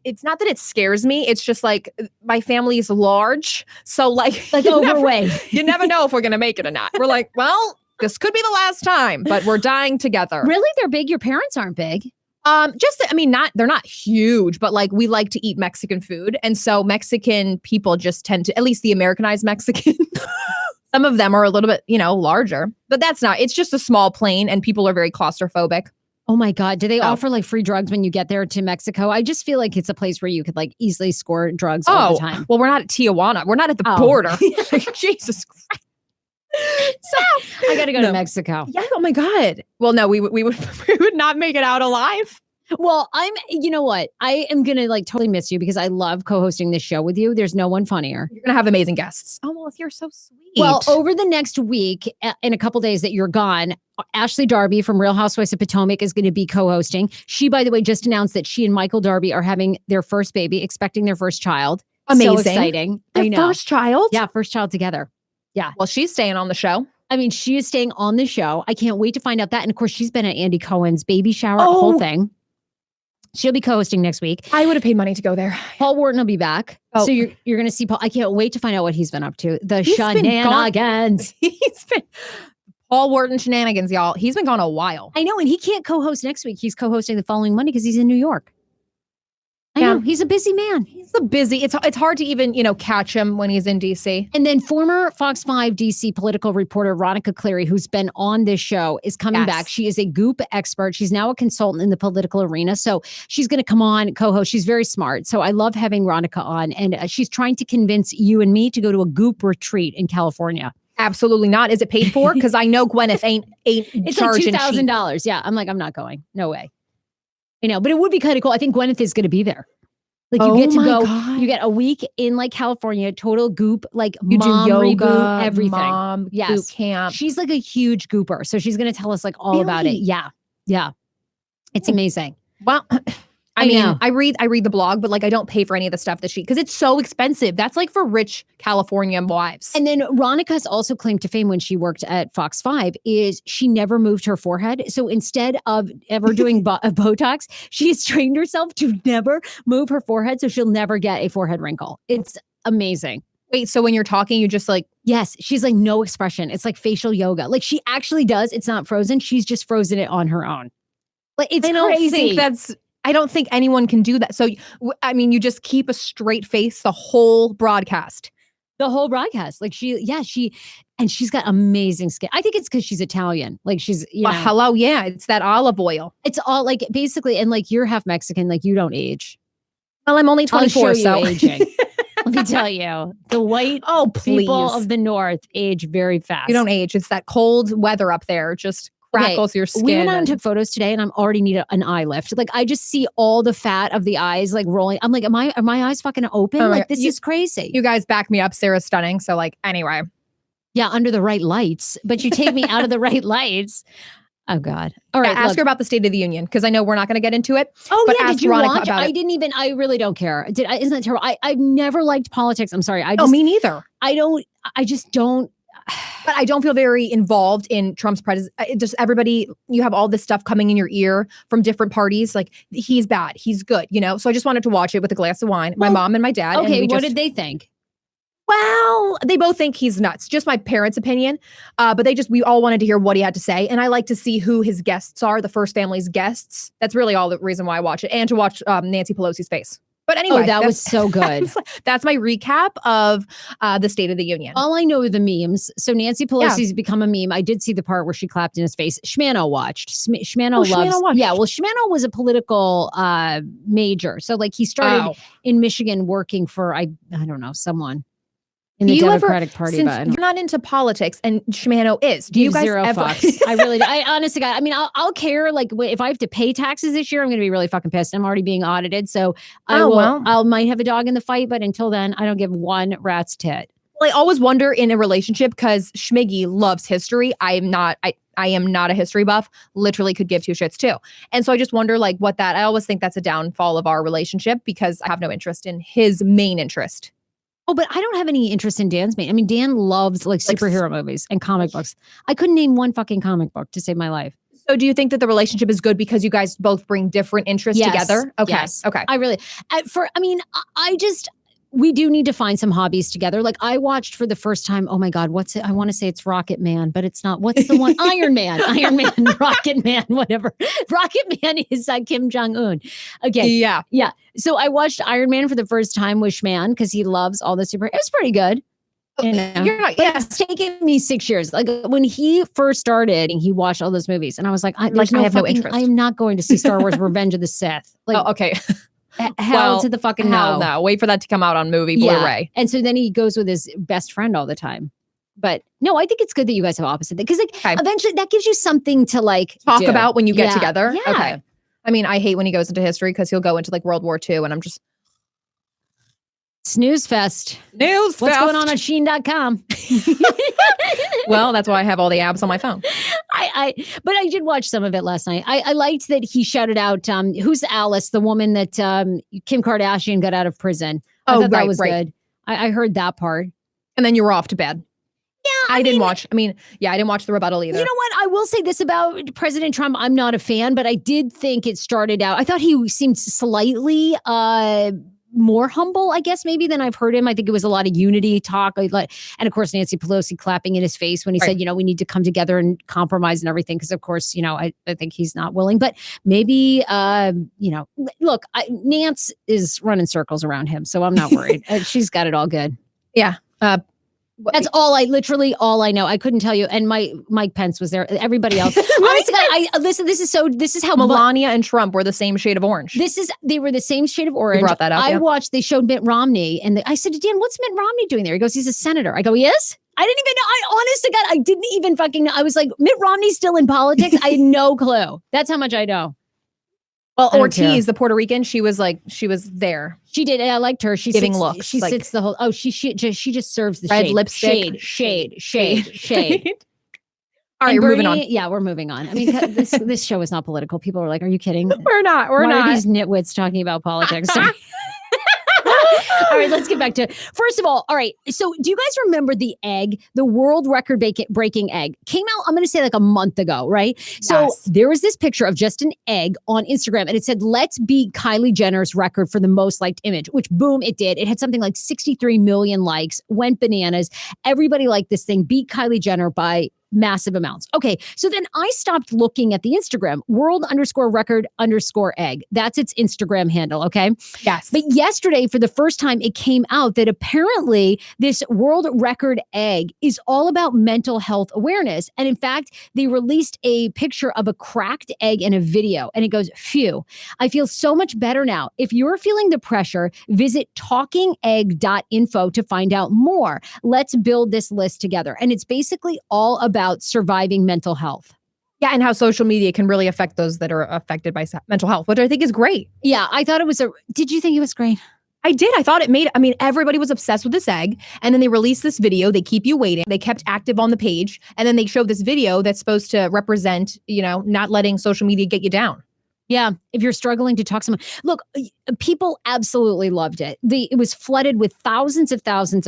S2: it's not that it scares me. It's just my family is large. So
S1: overweight.
S2: You never know if we're going to make it or not. We're well, this could be the last time, but we're dying together.
S1: Really? They're big? Your parents aren't big?
S2: They're not huge, but we like to eat Mexican food. And so Mexican people just tend to, at least the Americanized Mexicans, some of them are a little bit, larger, but it's just a small plane and people are very claustrophobic.
S1: Oh my God. Do they offer free drugs when you get there to Mexico? I just feel like it's a place where you could easily score drugs all the time.
S2: Well, we're not at Tijuana. We're not at the border. Jesus Christ.
S1: So I got to go to Mexico.
S2: Yeah. Oh my God. Well, no, we would not make it out alive.
S1: Well, you know what? I am going to like totally miss you because I love co-hosting this show with you. There's no one funnier.
S2: You're going to have amazing guests. Oh, well, you're so sweet.
S1: Well, over the next week, in a couple days that you're gone, Ashley Darby from Real Housewives of Potomac is going to be co-hosting. She, by the way, just announced that she and Michael Darby are having their first baby, expecting their first child.
S2: Amazing.
S1: So exciting.
S2: Their first child?
S1: Yeah, first child together. Yeah.
S2: Well, she's staying on the show.
S1: I mean, she is staying on the show. I can't wait to find out that. And of course, she's been at Andy Cohen's baby shower, the whole thing. She'll be co-hosting next week.
S2: I would have paid money to go there.
S1: Paul Wharton will be back.
S2: Oh.
S1: So you're going to see Paul. I can't wait to find out what he's been up to. The shenanigans.
S2: He's been Paul Wharton shenanigans, y'all. He's been gone a while.
S1: I know. And he can't co-host next week. He's co-hosting the following Monday because he's in New York. I know. He's a busy man.
S2: It's hard to even, catch him when he's in DC.
S1: And then former Fox 5 DC political reporter Ronica Cleary, who's been on this show, is coming back. She is a goop expert. She's now a consultant in the political arena. So she's going to come on, co-host. She's very smart. So I love having Ronica on. And she's trying to convince you and me to go to a goop retreat in California.
S2: Absolutely not. Is it paid for? Because I know Gwyneth ain't
S1: it's
S2: charging
S1: like $2,000. Yeah. I'm like, I'm not going. No way. I know, but it would be kind of cool. I think Gwyneth is going to be there. Like you get to go, you get a week in like California, total goop, like
S2: you
S1: mom
S2: do yoga,
S1: reboot, everything.
S2: Mom, boot camp.
S1: She's like a huge gooper. So she's going to tell us like all about it. Yeah. Yeah. It's amazing.
S2: Well, I mean, I read the blog, but like I don't pay for any of the stuff that because it's so expensive. That's like for rich California wives.
S1: And then Ronica's also claim to fame when she worked at Fox 5 is she never moved her forehead. So instead of ever doing Botox, she has trained herself to never move her forehead. So she'll never get a forehead wrinkle. It's amazing.
S2: Wait, so when you're talking, you just like...
S1: Yes, she's like no expression. It's like facial yoga. Like she actually does. It's not frozen. She's just frozen it on her own. Like it's crazy.
S2: I don't think anyone can do that. So, I mean, you just keep a straight face the whole broadcast.
S1: The whole broadcast. Like and she's got amazing skin. I think it's because she's Italian. Like she's,
S2: hello. Yeah. It's that olive oil.
S1: It's all like basically, and like you're half Mexican, like you don't age.
S2: Well, I'm only 24,
S1: so aging. Let me tell you, the white people of the North age very fast.
S2: You don't age. It's that cold weather up there. Just crackles your skin.
S1: We went out and took photos today and I'm already need an eye lift. Like I just see all the fat of the eyes like rolling. I'm like, are my eyes fucking open? Like this is crazy.
S2: You guys back me up. Sarah's stunning. So like, anyway.
S1: Yeah, under the right lights. But you take me out of the right lights. Oh God. All right.
S2: Ask her about the State of the Union because I know we're not going to get into it.
S1: Oh
S2: but
S1: yeah.
S2: Ask
S1: did you
S2: Veronica
S1: watch?
S2: About it.
S1: I really don't care. Isn't that terrible? I've never liked politics. I'm sorry.
S2: Me neither.
S1: I just don't.
S2: But I don't feel very involved in Trump's presidency. Just everybody, you have all this stuff coming in your ear from different parties. Like he's bad, he's good, So I just wanted to watch it with a glass of wine. My mom and my dad.
S1: Okay, what did they think?
S2: Well, they both think he's nuts. Just my parents' opinion. But we all wanted to hear what he had to say. And I like to see who his guests are, the first family's guests. That's really all the reason why I watch it. And to watch Nancy Pelosi's face. But anyway,
S1: that was so good.
S2: That's my recap of the State of the Union.
S1: All I know are the memes. So Nancy Pelosi's become a meme. I did see the part where she clapped in his face. Schmano watched. Schmano loves.
S2: Schmano watched.
S1: Yeah, well, Schmano was a political major. So like he started in Michigan working for, I don't know, someone in the Democratic Party.
S2: Since you're not into politics and Schmano is. Do you guys
S1: zero fucks? I really do. I honestly got, I mean, I'll care. Like if I have to pay taxes this year, I'm going to be really fucking pissed. I'm already being audited. So I might have a dog in the fight, but until then, I don't give one rat's tit.
S2: Well, I always wonder in a relationship because Schmiggy loves history. I am not a history buff, literally could give two shits too. And so I just wonder like I always think that's a downfall of our relationship because I have no interest in his main interest.
S1: Oh, but I don't have any interest in Dan's main. I mean, Dan loves like superhero movies and comic books. I couldn't name one fucking comic book to save my life.
S2: So do you think that the relationship is good because you guys both bring different interests together? Okay.
S1: Yes.
S2: Okay.
S1: I really, we do need to find some hobbies together. Like I watched for the first time, oh my God, what's it? I want to say it's Rocket Man, but it's not. What's the one? Iron Man, Rocket Man, whatever. Rocket Man is Kim Jong-un. Okay.
S2: Yeah.
S1: Yeah. So I watched Iron Man for the first time with Schman because he loves all the super. It was pretty good. It's taken me 6 years. Like when he first started and he watched all those movies and I was like, I have no interest. I am not going to see Star Wars Revenge of the Sith. Like,
S2: okay.
S1: Hell to the fucking no.
S2: Wait for that to come out on movie Blu-ray.
S1: And so then he goes with his best friend all the time. But no, I think it's good that you guys have opposite because eventually that gives you something to like
S2: talk about when you get together.
S1: Yeah.
S2: Okay. I mean, I hate when he goes into history because he'll go into like World War II and I'm just
S1: Snooze fest.
S2: What's
S1: going on Sheen.com?
S2: Well, that's why I have all the apps on my phone.
S1: But I did watch some of it last night. I liked that he shouted out, who's Alice, the woman that Kim Kardashian got out of prison. I thought that was good. I heard that part.
S2: And then you were off to bed.
S1: Yeah,
S2: I didn't watch the rebuttal either.
S1: You know what? I will say this about President Trump. I'm not a fan, but I did think it started out. I thought he seemed slightly more humble, I guess, maybe than I've heard him. I think it was a lot of unity talk. And of course, Nancy Pelosi clapping in his face when he said, we need to come together and compromise and everything. Because of course, I think he's not willing. But maybe, look, Nance is running circles around him. So I'm not worried. She's got it all good.
S2: Yeah.
S1: That's all I know. I couldn't tell you. And Mike Pence was there. Everybody else. Honestly, listen, this is how
S2: Melania and Trump were the same shade of orange.
S1: They were the same shade of orange.
S2: You brought that up.
S1: They showed Mitt Romney and I said to Dan, what's Mitt Romney doing there? He goes, he's a senator. I go, he is? I didn't even know. Honest to God, I didn't even fucking know. I was like, Mitt Romney's still in politics? I had no clue. That's how much I know.
S2: Well, Ortiz, the Puerto Rican, she was there.
S1: She did. I liked her. She's
S2: giving looks.
S1: She sits the whole. Oh, she just serves the
S2: red
S1: shade.
S2: Lipstick.
S1: Shade.
S2: All right, we're moving on.
S1: Yeah, we're moving on. I mean, this show is not political. People are like, "Are you kidding?"
S2: We're not. Why
S1: are these nitwits talking about politics? All right, let's get back to it. First of all right. So do you guys remember the egg, the world record breaking egg came out, I'm going to say like a month ago, right? So there was this picture of just an egg on Instagram and it said, let's beat Kylie Jenner's record for the most liked image, which boom, it did. It had something like 63 million likes, went bananas. Everybody liked this thing, beat Kylie Jenner by massive amounts. Okay. So then I stopped looking at the Instagram world_record_egg. That's its Instagram handle. Okay.
S2: Yes.
S1: But yesterday, for the first time, it came out that apparently this world record egg is all about mental health awareness. And in fact, they released a picture of a cracked egg in a video and it goes, phew, I feel so much better now. If you're feeling the pressure, visit talkingegg.info to find out more. Let's build this list together. And it's basically all about surviving mental health.
S2: Yeah, and how social media can really affect those that are affected by mental health, which I think is great.
S1: Yeah, I thought it was did you think it was great?
S2: I did. I thought everybody was obsessed with this egg. And then they released this video. They keep you waiting. They kept active on the page. And then they showed this video that's supposed to represent, not letting social media get you down.
S1: Yeah, if you're struggling to talk to someone. Look, people absolutely loved it. It was flooded with thousands of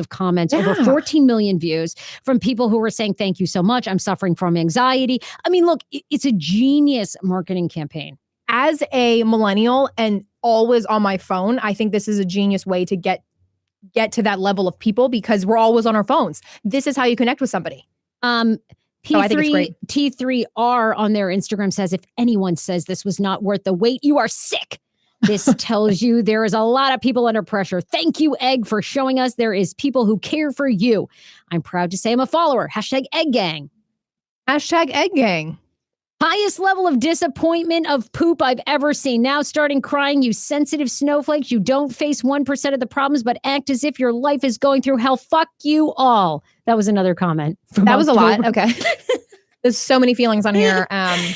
S1: comments, over 14 million views from people who were saying, thank you so much. I'm suffering from anxiety. I mean, look, it's a genius marketing campaign.
S2: As a millennial and always on my phone, I think this is a genius way to get to that level of people because we're always on our phones. This is how you connect with somebody.
S1: T3R on their Instagram says, if anyone says this was not worth the wait, you are sick. This tells you there is a lot of people under pressure. Thank you, Egg, for showing us there is people who care for you. I'm proud to say I'm a follower. #EggGang.
S2: #EggGang.
S1: Highest level of disappointment of poop I've ever seen. Now starting crying, you sensitive snowflakes. You don't face 1% of the problems, but act as if your life is going through hell. Fuck you all. That was another comment.
S2: That was a lot. Okay. There's so many feelings on here. I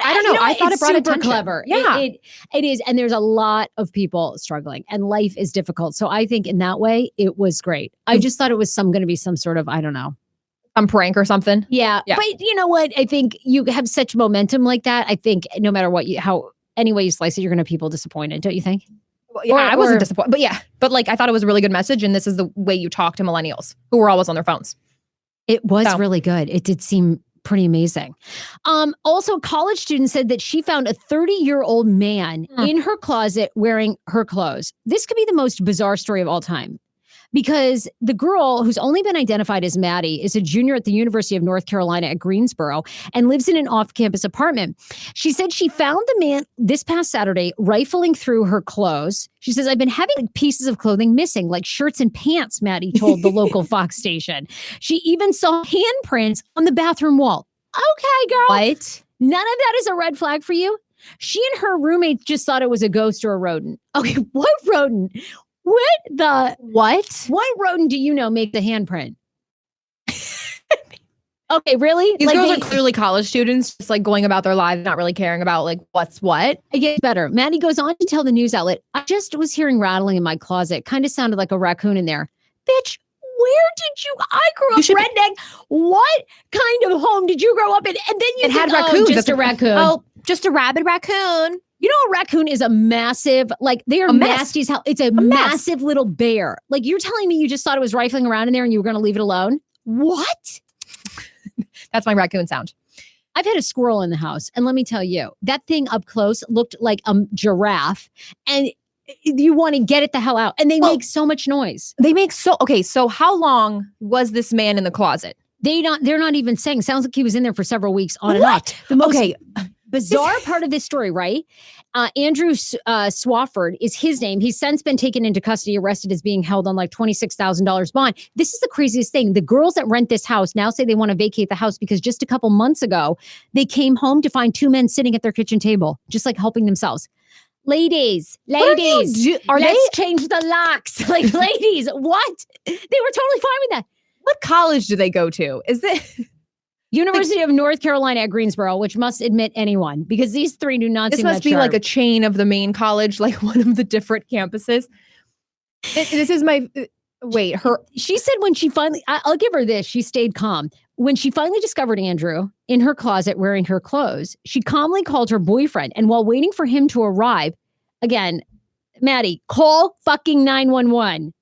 S2: don't know. I thought it brought attention.
S1: Clever.
S2: Yeah,
S1: it is. And there's a lot of people struggling and life is difficult. So I think in that way, it was great. I just thought it was going to be some sort of, I don't know.
S2: Some prank or something.
S1: Yeah. But you know what? I think you have such momentum like that. I think no matter how any way you slice it, you're going to have people disappointed. Don't you think?
S2: Well, yeah, I wasn't disappointed, but yeah. But I thought it was a really good message. And this is the way you talk to millennials who were always on their phones.
S1: It was really good. It did seem pretty amazing. Also, a college student said that she found a 30-year-old man in her closet wearing her clothes. This could be the most bizarre story of all time. Because the girl who's only been identified as Maddie is a junior at the University of North Carolina at Greensboro and lives in an off-campus apartment. She said she found the man this past Saturday rifling through her clothes. She says, I've been having pieces of clothing missing, like shirts and pants, Maddie told the local Fox station. She even saw handprints on the bathroom wall. Okay, girl.
S2: What?
S1: None of that is a red flag for you? She and her roommate just thought it was a ghost or a rodent. Okay, what rodent? What rodent do you know make the handprint? Okay, really?
S2: These girls are clearly college students, just like going about their lives, not really caring about like what's what.
S1: It gets better. Maddie goes on to tell the news outlet, I just was hearing rattling in my closet. Kind of sounded like a raccoon in there. Bitch, where did I grew up redneck. What kind of home did you grow up in? And then you
S2: had raccoons.
S1: Just a raccoon.
S2: Oh, just a rabid raccoon.
S1: You know, a raccoon is a massive, like they are nasty as hell. It's a massive little bear. Like you're telling me you just thought it was rifling around in there and you were going to leave it alone? What?
S2: That's my raccoon sound.
S1: I've had a squirrel in the house. And let me tell you, that thing up close looked like a giraffe. And you want to get it the hell out. And they make so much noise.
S2: Okay, so how long was this man in the closet?
S1: They're not even saying. Sounds like he was in there for several weeks on and off. The most bizarre part of this story, right? Andrew Swafford is his name. He's since been taken into custody, arrested as being held on like $26,000 bond. This is the craziest thing. The girls that rent this house now say they want to vacate the house because just a couple months ago, they came home to find two men sitting at their kitchen table, just like helping themselves. Ladies, let's change the locks. Like, ladies, what? They were totally fine with that.
S2: What college do they go to? Is it
S1: University of North Carolina at Greensboro, which must admit anyone, because these three do not seem that sharp.
S2: This must be like a chain of the main college, like one of the different campuses. This is my,
S1: she said when she finally, I'll give her this, she stayed calm. When she finally discovered Andrew in her closet wearing her clothes, she calmly called her boyfriend. And while waiting for him to arrive, again, Maddie, call fucking 911.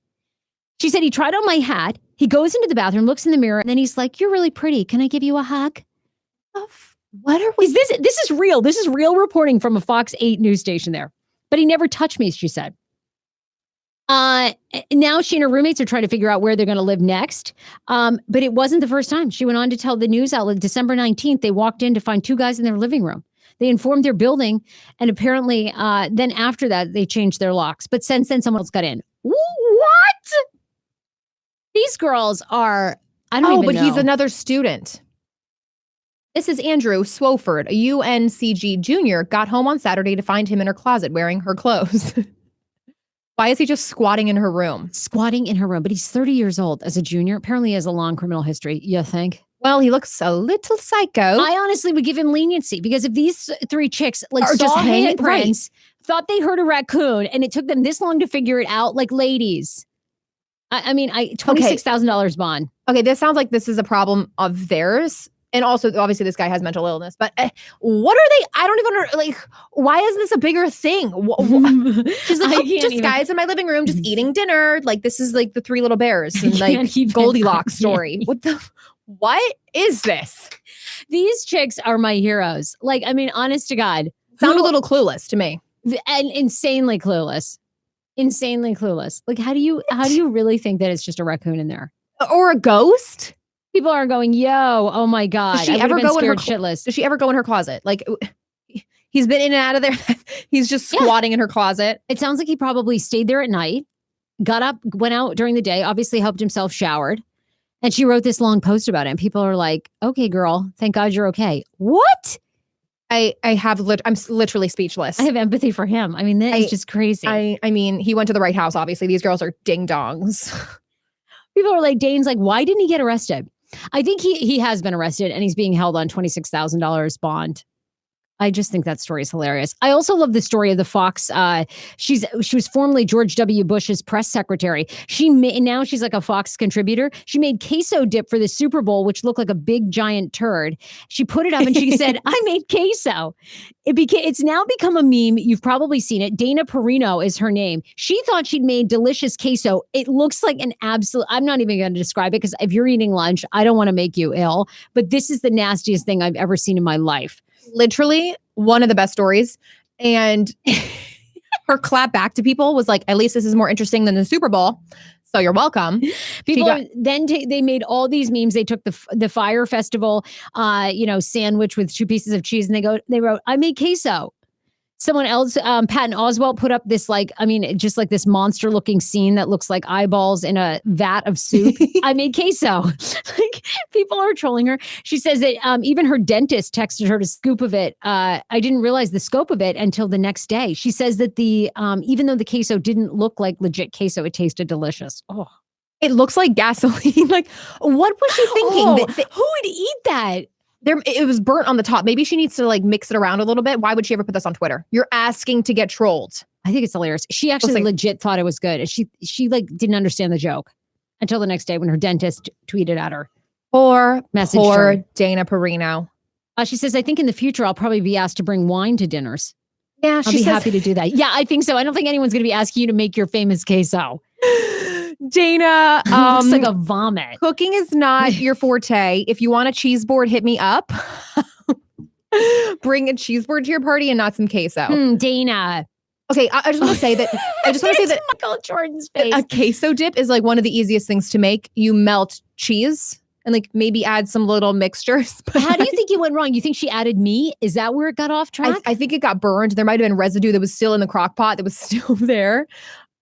S1: She said, he tried on my hat. He goes into the bathroom, looks in the mirror, and then he's like, you're really pretty. Can I give you a hug? What are we? This is real. This is real reporting from a Fox 8 news station there. But he never touched me, she said. Now she and her roommates are trying to figure out where they're going to live next. But it wasn't the first time. She went on to tell the news outlet December 19th, they walked in to find two guys in their living room. They informed their building, and apparently then after that, they changed their locks. But since then, someone else got in. What? These girls are, I don't even know.
S2: He's another student. This is Andrew Swofford, a UNCG junior, got home on Saturday to find him in her closet wearing her clothes. Why is he just squatting in her room?
S1: Squatting in her room, but he's 30 years old as a junior. Apparently he has a long criminal history, you think?
S2: Well, he looks a little psycho.
S1: I honestly would give him leniency because if these three chicks like saw handprints, thought they heard a raccoon, and it took them this long to figure it out, like ladies. I mean, $26,000 bond.
S2: Okay, this sounds like this is a problem of theirs. And also, obviously, this guy has mental illness. But what are they? I don't even like. Why isn't this a bigger thing? She's like, just guys in my living room, just eating dinner. Like this is like the Three Little Bears and like Goldilocks story. What is this?
S1: These chicks are my heroes. Like, I mean, honest to God,
S2: sound a little clueless to me,
S1: and insanely clueless. Like, how do you really think that it's just a raccoon in there
S2: or a ghost?
S1: People are going, yo, oh my God.
S2: Does she ever go in her shitless? Does she ever go in her closet? Like he's been in and out of there. He's just squatting in her closet.
S1: It sounds like he probably stayed there at night, got up, went out during the day, obviously helped himself, showered. And she wrote this long post about it. And people are like, okay, girl, thank God you're okay. What?
S2: I'm literally speechless.
S1: I have empathy for him. I mean, that is just crazy.
S2: I mean, he went to the right house, obviously. These girls are ding dongs.
S1: People are like, Dane's like, why didn't he get arrested? I think he has been arrested and he's being held on $26,000 bond. I just think that story is hilarious. I also love the story of the Fox. She was formerly George W. Bush's press secretary. Now she's like a Fox contributor. She made queso dip for the Super Bowl, which looked like a big giant turd. She put it up and she said, "I made queso." It's now become a meme. You've probably seen it. Dana Perino is her name. She thought she'd made delicious queso. It looks like an absolute. I'm not even going to describe it because if you're eating lunch, I don't want to make you ill. But this is the nastiest thing I've ever seen in my life.
S2: Literally one of the best stories. And her clap back to people was like, at least this is more interesting than the Super Bowl. So you're welcome.
S1: They made all these memes. They took the Fire Festival, sandwich with 2 pieces of cheese. And they wrote, I made queso. Someone else, Patton Oswalt, put up this just like this monster looking scene that looks like eyeballs in a vat of soup. I made queso. Like people are trolling her. She says that even her dentist texted her to scoop of it. I didn't realize the scope of it until the next day. She says that even though the queso didn't look like legit queso, it tasted delicious. Oh,
S2: It looks like gasoline. Like, what was she thinking?
S1: Oh, who would eat that?
S2: It was burnt on the top. Maybe she needs to like mix it around a little bit. Why would she ever put this on Twitter? You're asking to get trolled.
S1: I think it's hilarious. She actually legit thought it was good. And she like didn't understand the joke until the next day when her dentist tweeted at her.
S2: Poor Dana Perino.
S1: She says, I think in the future, I'll probably be asked to bring wine to dinners.
S2: Yeah,
S1: I'll be happy to do that. Yeah, I think so. I don't think anyone's going to be asking you to make your famous queso.
S2: Dana,
S1: looks like a vomit.
S2: Cooking is not your forte. If you want a cheese board, hit me up. Bring a cheese board to your party and not some queso.
S1: Dana.
S2: Okay, I just want to say that.
S1: Michael Jordan's face.
S2: A queso dip is like one of the easiest things to make. You melt cheese and like maybe add some little mixtures.
S1: How do you think it went wrong? You think she added meat? Is that where it got off track?
S2: I think it got burned. There might have been residue that was still in the crock pot that was still there.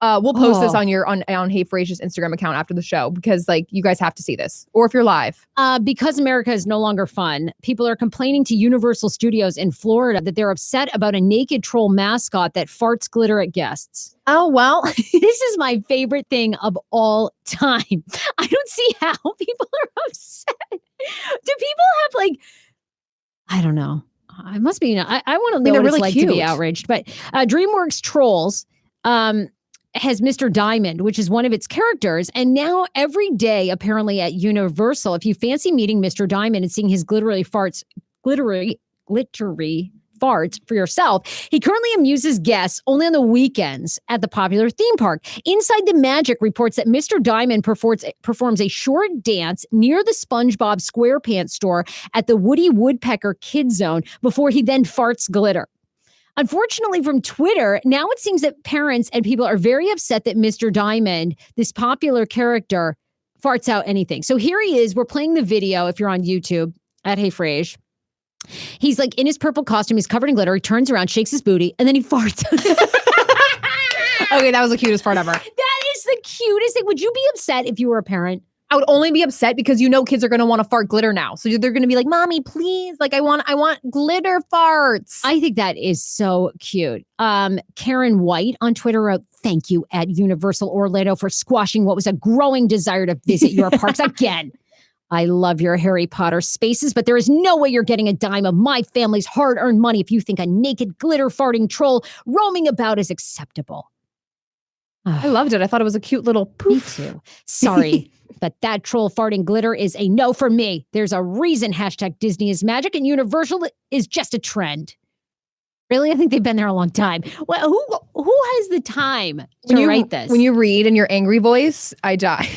S2: We'll post this on Hey Frase's Instagram account after the show because like you guys have to see this, or if you're live.
S1: Because America is no longer fun, people are complaining to Universal Studios in Florida that they're upset about a naked troll mascot that farts glitter at guests.
S2: Oh, well,
S1: this is my favorite thing of all time. I don't see how people are upset. Do people have like, I don't know. I must be, I want to know what it's like to be outraged. But DreamWorks Trolls, has Mr. Diamond, which is one of its characters. And now every day, apparently at Universal, if you fancy meeting Mr. Diamond and seeing his glittery farts for yourself, he currently amuses guests only on the weekends at the popular theme park. Inside the Magic reports that Mr. Diamond performs a short dance near the SpongeBob SquarePants store at the Woody Woodpecker Kids Zone before he then farts glitter. Unfortunately, from Twitter, now it seems that parents and people are very upset that Mr. Diamond, this popular character, farts out anything. So here he is. We're playing the video if you're on YouTube at Hey Frase. He's like in his purple costume. He's covered in glitter. He turns around, shakes his booty, and then he farts.
S2: Okay, that was the cutest part ever.
S1: That is the cutest thing. Would you be upset if you were a parent?
S2: I would only be upset because you know kids are going to want to fart glitter now. So they're going to be like, Mommy, please. Like, I want glitter farts.
S1: I think that is so cute. Karen White on Twitter wrote, thank you at Universal Orlando for squashing what was a growing desire to visit your parks again. I love your Harry Potter spaces, but there is no way you're getting a dime of my family's hard-earned money if you think a naked glitter farting troll roaming about is acceptable.
S2: I loved it. I thought it was a cute little poof.
S1: Me too. Sorry. But that troll farting glitter is a no for me. There's a reason hashtag Disney is magic and Universal is just a trend. Really? I think they've been there a long time. Well, who has the time to write this?
S2: When you read in your angry voice, I die.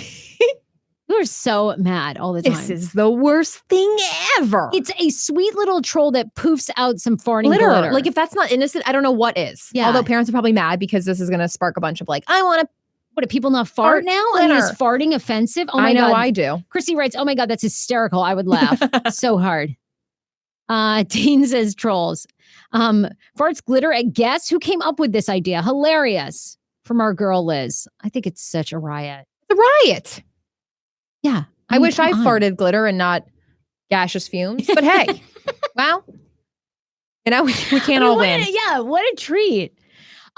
S1: You're so mad all the time.
S2: This is the worst thing ever.
S1: It's a sweet little troll that poofs out some farting glitter.
S2: Like if that's not innocent, I don't know what is.
S1: Yeah.
S2: Although parents are probably mad because this is going to spark a bunch of like, I want to.
S1: What, do people not fart now?
S2: Glitter.
S1: And is farting offensive? Oh my God.
S2: I know I do.
S1: Chrissy writes, oh my God, that's hysterical. I would laugh so hard. Dean says trolls. Farts glitter at guests. Who came up with this idea? Hilarious. From our girl Liz. I think it's such a riot.
S2: It's a riot.
S1: Yeah.
S2: I wish I farted glitter and not gaseous fumes. But hey, well, you know, we can't all win.
S1: What a treat.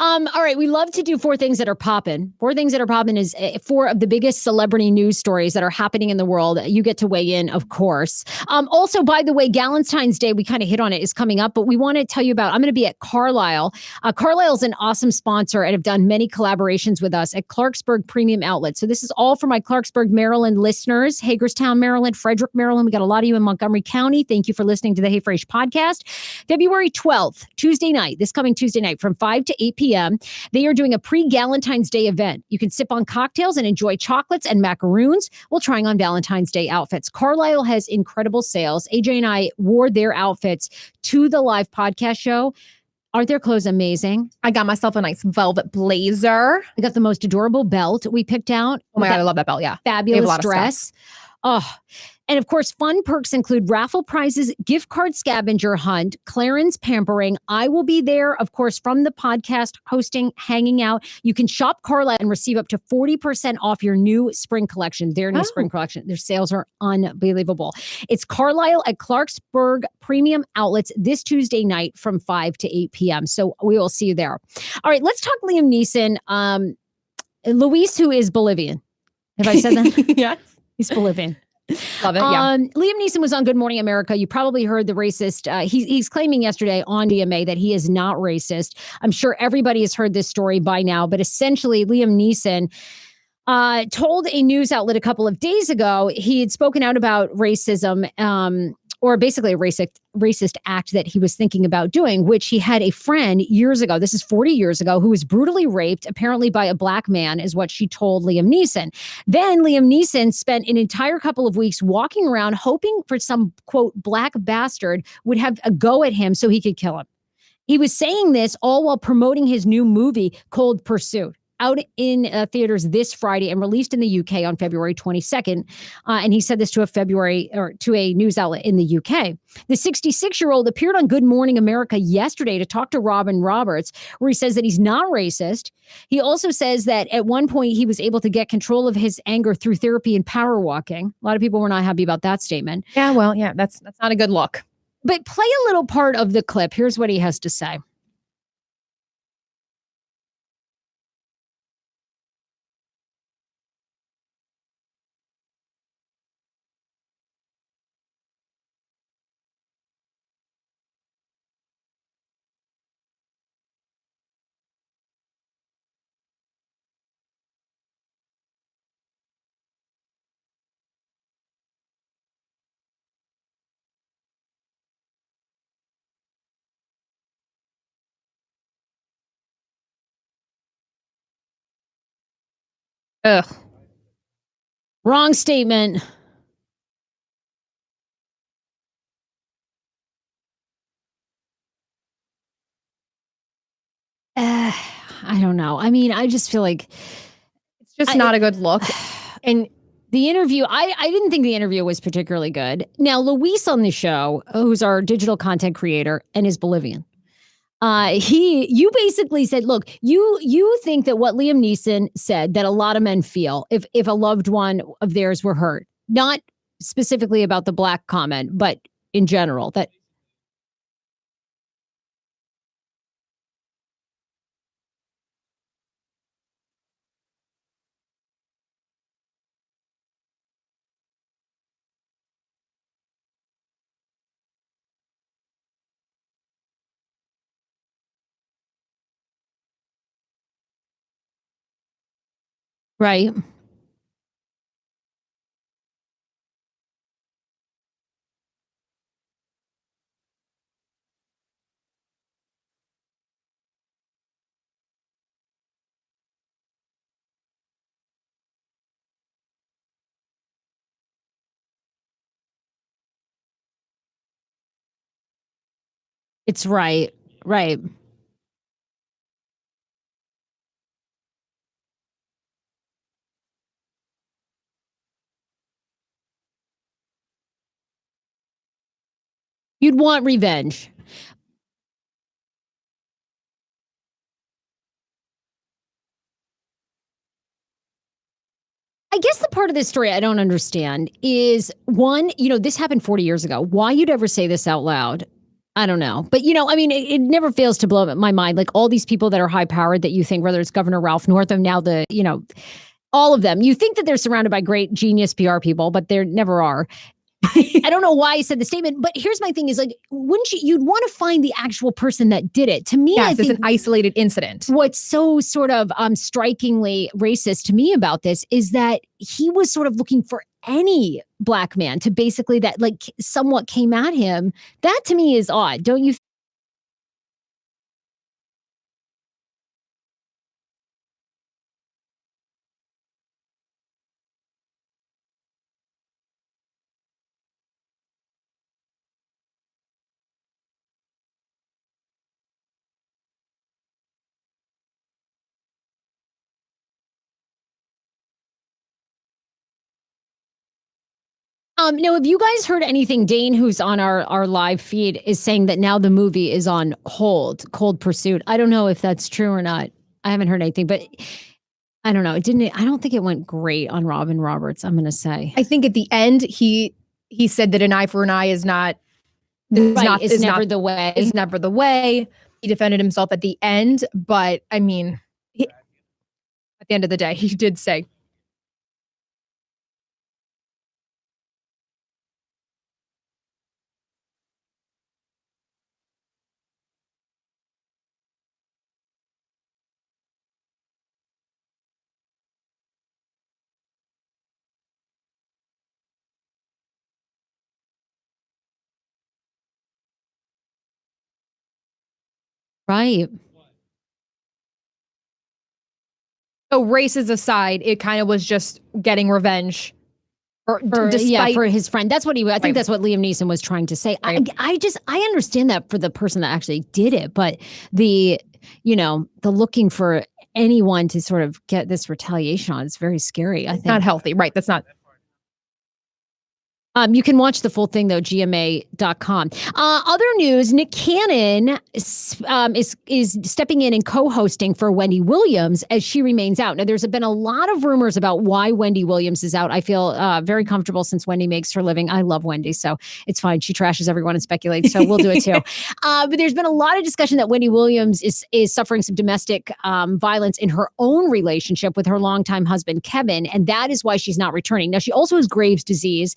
S1: All right. We love to do 4 things that are popping. 4 things that are popping is 4 of the biggest celebrity news stories that are happening in the world. You get to weigh in, of course. Also, by the way, Galentine's Day, we kind of hit on it, is coming up, but we want to tell you about, I'm going to be at Carlisle. Carlisle's an awesome sponsor and have done many collaborations with us at Clarksburg Premium Outlet. So this is all for my Clarksburg, Maryland listeners, Hagerstown, Maryland, Frederick, Maryland. We got a lot of you in Montgomery County. Thank you for listening to the Hey Frase podcast. February 12th, Tuesday night, this coming Tuesday night from 5 to 8 p.m. They are doing a pre-Galentine's Day event. You can sip on cocktails and enjoy chocolates and macaroons while trying on Valentine's Day outfits. Carlisle has incredible sales. AJ and I wore their outfits to the live podcast show. Aren't their clothes amazing?
S2: I got myself a nice velvet blazer.
S1: I got the most adorable belt we picked out.
S2: Oh my God, I love that belt. Yeah.
S1: Fabulous dress. Oh, and of course, fun perks include raffle prizes, gift card scavenger hunt, Clarence pampering. I will be there, of course, from the podcast, hosting, hanging out. You can shop Carlisle and receive up to 40% off your new spring collection, their new spring collection. Their sales are unbelievable. It's Carlisle at Clarksburg Premium Outlets this Tuesday night from 5 to 8 p.m. So we will see you there. All right, let's talk Liam Neeson. Luis, who is Bolivian. Have I said that?
S2: Yeah.
S1: He's Bolivian.
S2: Love it. Yeah.
S1: Liam Neeson was on Good Morning America. You probably heard the racist. He's claiming yesterday on DMA that he is not racist. I'm sure everybody has heard this story by now, but essentially Liam Neeson told a news outlet a couple of days ago he had spoken out about racism, or basically a racist act that he was thinking about doing, which he had a friend years ago. This is 40 years ago, who was brutally raped, apparently by a black man, is what she told Liam Neeson. Then Liam Neeson spent an entire couple of weeks walking around hoping for some, quote, black bastard would have a go at him so he could kill him. He was saying this all while promoting his new movie, Cold Pursuit, out in theaters this Friday and released in the UK on February 22nd. And he said this to a news outlet in the UK. The 66-year-old appeared on Good Morning America yesterday to talk to Robin Roberts, where he says that he's not racist. He also says that at one point he was able to get control of his anger through therapy and power walking. A lot of people were not happy about that statement.
S2: Yeah, well, yeah, that's not a good look.
S1: But play a little part of the clip. Here's what he has to say.
S2: Ugh.
S1: Wrong statement. I don't know. I mean, I just feel like
S2: it's just not a good look. And
S1: the interview, I didn't think the interview was particularly good. Now, Luis on the show, who's our digital content creator and is Bolivian, you basically said, look, you think that what Liam Neeson said that a lot of men feel if a loved one of theirs were hurt, not specifically about the black comment, but in general, that right. It's right. Right. You'd want revenge. I guess the part of this story I don't understand is one, this happened 40 years ago. Why you'd ever say this out loud, I don't know. But, I mean, it never fails to blow up my mind. Like all these people that are high powered that you think, whether it's Governor Ralph Northam, now all of them, you think that they're surrounded by great genius PR people, but there never are. I don't know why I said the statement, but here's my thing is like, wouldn't you'd want to find the actual person that did it. To me,
S2: yes,
S1: I think
S2: it's an isolated incident.
S1: What's so sort of strikingly racist to me about this is that he was sort of looking for any black man to basically that like somewhat came at him. That to me is odd. Don't you? No, have you guys heard anything? Dane, who's on our live feed, is saying that now the movie is on hold, Cold Pursuit. I don't know if that's true or not. I haven't heard anything, but I don't know. I don't think it went great on Robin Roberts, I'm going to say.
S2: I think at the end, he said that an eye for an eye is never the way. Is never the way. He defended himself at the end, but I mean, at the end of the day, he did say
S1: Right.
S2: So races aside, it kind of was just getting revenge.
S1: For his friend. That's what I think that's what Liam Neeson was trying to say.
S2: Right.
S1: I understand that for the person that actually did it, but the looking for anyone to sort of get this retaliation on, it's very scary. I think
S2: not healthy. Right. That's not.
S1: You can watch the full thing, though, gma.com. Other news, Nick Cannon is stepping in and co-hosting for Wendy Williams as she remains out. Now, there's been a lot of rumors about why Wendy Williams is out. I feel very comfortable since Wendy makes her living. I love Wendy, so it's fine. She trashes everyone and speculates, so we'll do it too. But there's been a lot of discussion that Wendy Williams is suffering some domestic violence in her own relationship with her longtime husband, Kevin, and that is why she's not returning. Now, she also has Graves' disease,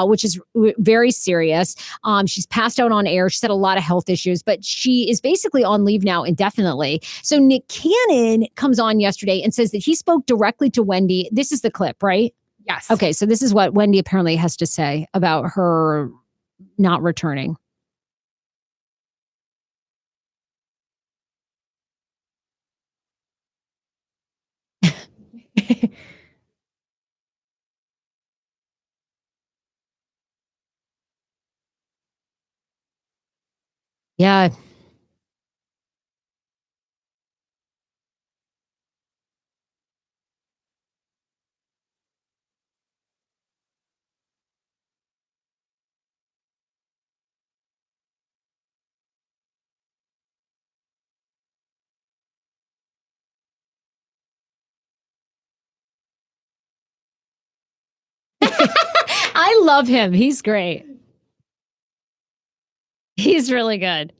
S1: which is very serious. She's passed out on air. She's had a lot of health issues, but she is basically on leave now indefinitely. So Nick Cannon comes on yesterday and says that he spoke directly to Wendy. This is the clip, right?
S2: Yes.
S1: Okay, so this is what Wendy apparently has to say about her not returning. Yeah. I love him. He's great. He's really good.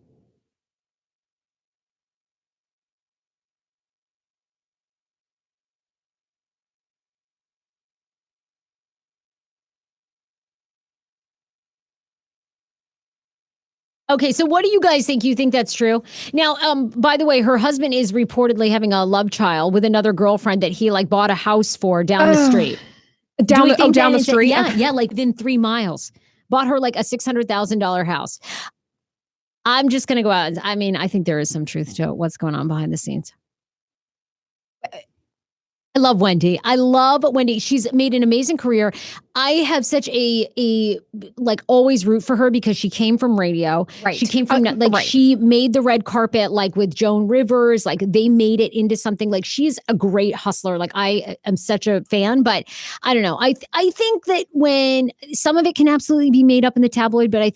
S1: Okay, so what do you guys think? You think that's true? Now, by the way, her husband is reportedly having a love child with another girlfriend that he bought a house for down the street.
S2: Down the street?
S1: Yeah, like within 3 miles. Bought her like a $600,000 house. I'm just going to go out. I think there is some truth to what's going on behind the scenes. I love Wendy. She's made an amazing career. I have such a always root for her because she came from radio.
S2: Right.
S1: She came from she made the red carpet with Joan Rivers. They made it into something. She's a great hustler. I am such a fan, but I don't know. I think that when some of it can absolutely be made up in the tabloid, but I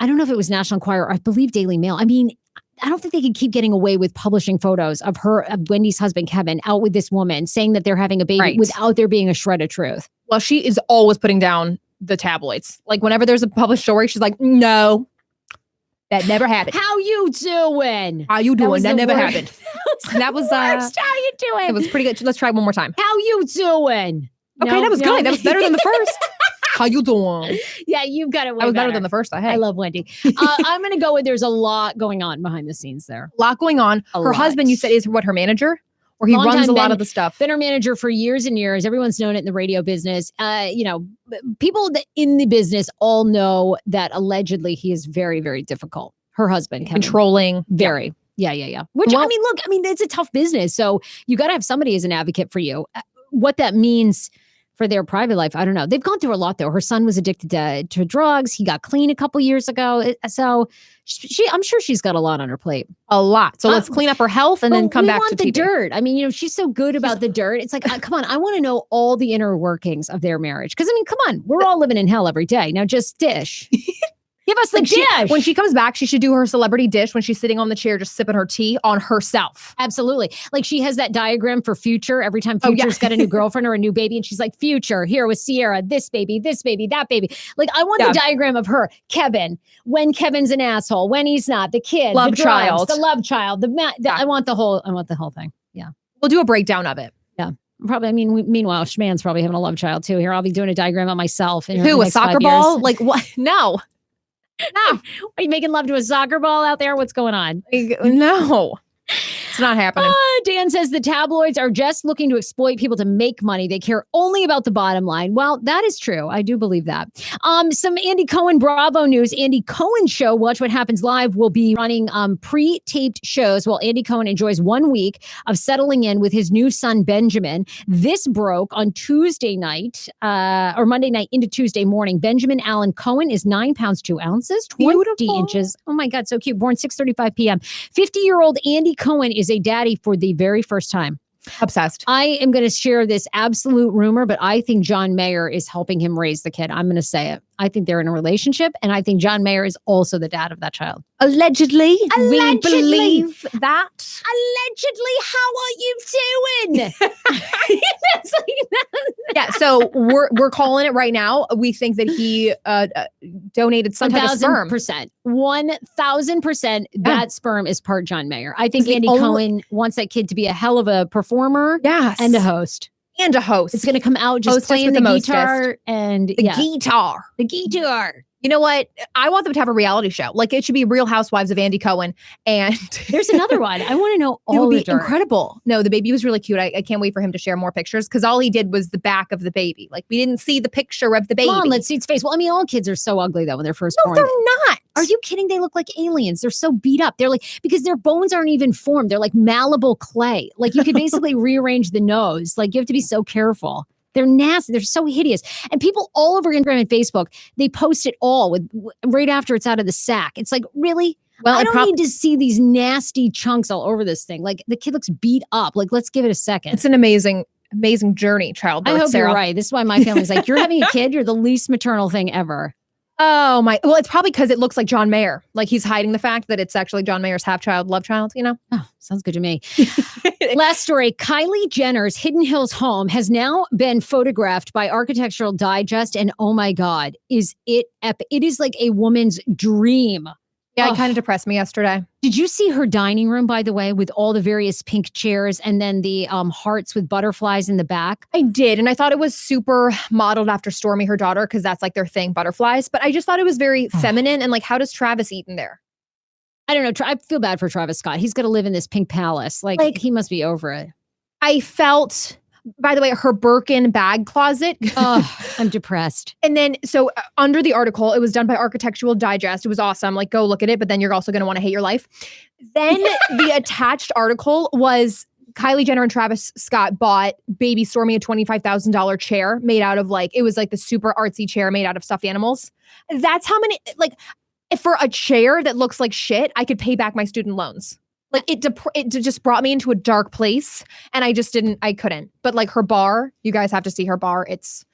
S1: don't know if it was National Enquirer or I believe Daily Mail. I don't think they can keep getting away with publishing photos of Wendy's husband, Kevin, out with this woman saying that they're having a baby without there being a shred of truth.
S2: Well, she is always putting down the tabloids. Whenever there's a published story, she's like, no, that never happened.
S1: How you doing?
S2: How you doing? That never happened.
S1: That was worst. How you doing?
S2: It was pretty good. Let's try one more time.
S1: How you doing?
S2: Okay, that was good. That was better than the first. How you doing?
S1: Yeah, you've got it way
S2: That was better
S1: better
S2: than the first I had.
S1: I love Wendy. I'm going to go with there's a lot going on behind the scenes there.
S2: A lot going on. Her husband, you said, is her manager? Or he runs a lot of the stuff?
S1: Been her manager for years and years. Everyone's known it in the radio business. People in the business all know that allegedly he is very, very difficult. Her husband, Kevin.
S2: Controlling.
S1: Very. Yeah. Which, look, it's a tough business. So you got to have somebody as an advocate for you. What that means for their private life, I don't know. They've gone through a lot, though. Her son was addicted to drugs. He got clean a couple years ago. So I'm sure she's got a lot on her plate.
S2: A lot. So let's clean up her health and then come back to
S1: the dirt. She's so good about the dirt. It's come on. I want to know all the inner workings of their marriage. Because, come on. We're all living in hell every day. Now just dish. Give us the dish.
S2: When she comes back, she should do her celebrity dish when she's sitting on the chair just sipping her tea on herself.
S1: Absolutely. She has that diagram for Future every time Future's got a new girlfriend or a new baby. And she's like, Future, here with Sierra, this baby, that baby. I want the diagram of her, Kevin, when Kevin's an asshole, when he's not, the kid,
S2: love
S1: the drugs,
S2: child,
S1: the love child, I want the whole thing. Yeah.
S2: We'll do a breakdown of it.
S1: Yeah. Probably. Meanwhile, Schman's probably having a love child too. Here, I'll be doing a diagram of myself.
S2: Who, a soccer ball? What? No.
S1: No. Are you making love to a soccer ball out there? What's going on?
S2: No. It's not happening.
S1: Dan says the tabloids are just looking to exploit people to make money. They care only about the bottom line. Well, that is true. I do believe that. Some Andy Cohen Bravo news. Andy Cohen show, Watch What Happens Live, will be running pre-taped shows while Andy Cohen enjoys 1 week of settling in with his new son, Benjamin. This broke on Tuesday night or Monday night into Tuesday morning. Benjamin Allen Cohen is 9 pounds, 2 ounces, 20
S2: Beautiful.
S1: inches. Oh my God, so cute. Born 6:35 p.m. 50-year-old Andy Cohen is a daddy for the very first time.
S2: Obsessed.
S1: I am going to share this absolute rumor, but I think John Mayer is helping him raise the kid. I'm going to say it. I think they're in a relationship, and I think John Mayer is also the dad of that child.
S2: Allegedly. We
S1: Allegedly.
S2: believe that.
S1: Allegedly, how are you doing? That's
S2: Yeah, so we're calling it right now. We think that he donated some type of sperm.
S1: 1,000%. That sperm is part John Mayer. I think
S2: It's
S1: Andy Cohen wants that kid to be a hell of a performer
S2: Yes.
S1: and a host.
S2: And a host.
S1: It's going to come out just
S2: Hostess
S1: playing
S2: with
S1: the
S2: the
S1: guitar and
S2: the guitar.
S1: the guitar.
S2: You know what? I want them to have a reality show. Like it should be Real Housewives of Andy Cohen. And
S1: There's another one. I want to know
S2: it
S1: all
S2: would
S1: the
S2: be
S1: dirt.
S2: incredible. No, the baby was really cute. I can't wait for him to share more pictures because all he did was the back of the baby. Like we didn't see the picture of the baby.
S1: Come on, let's see its face. Well, I mean, all kids are so ugly though when they're first
S2: No,
S1: born.
S2: they're not.
S1: Are you kidding? They look like aliens. They're so beat up. They're like, because their bones aren't even formed. They're like malleable clay. Like you could basically rearrange the nose. Like you have to be so careful. They're nasty. They're so hideous. And people all over Instagram and Facebook, they post it all with right after it's out of the sack. It's like, really?
S2: Well,
S1: I don't need to see these nasty chunks all over this thing. Like the kid looks beat up. Like, let's give it a second.
S2: It's an amazing journey, childbirth.
S1: I hope
S2: Sarah.
S1: you're right. This is why my family's like, you're having a kid, you're the least maternal thing ever.
S2: Oh my! Well, it's probably because it looks like John Mayer. Like he's hiding the fact that it's actually John Mayer's half child, love child. You know.
S1: Oh, sounds good to me. Last story: Kylie Jenner's Hidden Hills home has now been photographed by Architectural Digest, and oh my God, is it epic? It is like a woman's dream.
S2: Yeah, it kind of depressed me yesterday.
S1: Did you see her dining room, by the way, with all the various pink chairs and then the hearts with butterflies in the back?
S2: I did. And I thought it was super modeled after Stormy, her daughter, because that's like their thing, butterflies. But I just thought it was very feminine. And like, how does Travis eat in there?
S1: I don't know. I feel bad for Travis Scott. He's going to live in this pink palace. Like he must be over it.
S2: I felt, by the way, her Birkin bag closet.
S1: Oh, I'm depressed.
S2: And then, so under the article, it was done by Architectural Digest. It was awesome. Like, go look at it, but then you're also going to want to hate your life. Then the attached article was Kylie Jenner and Travis Scott bought baby Stormy a $25,000 chair made out of like, it was like the super artsy chair made out of stuffed animals. That's how many, like, for a chair that looks like shit, I could pay back my student loans. Like it just brought me into a dark place and I couldn't. But like her bar, you guys have to see her bar. It's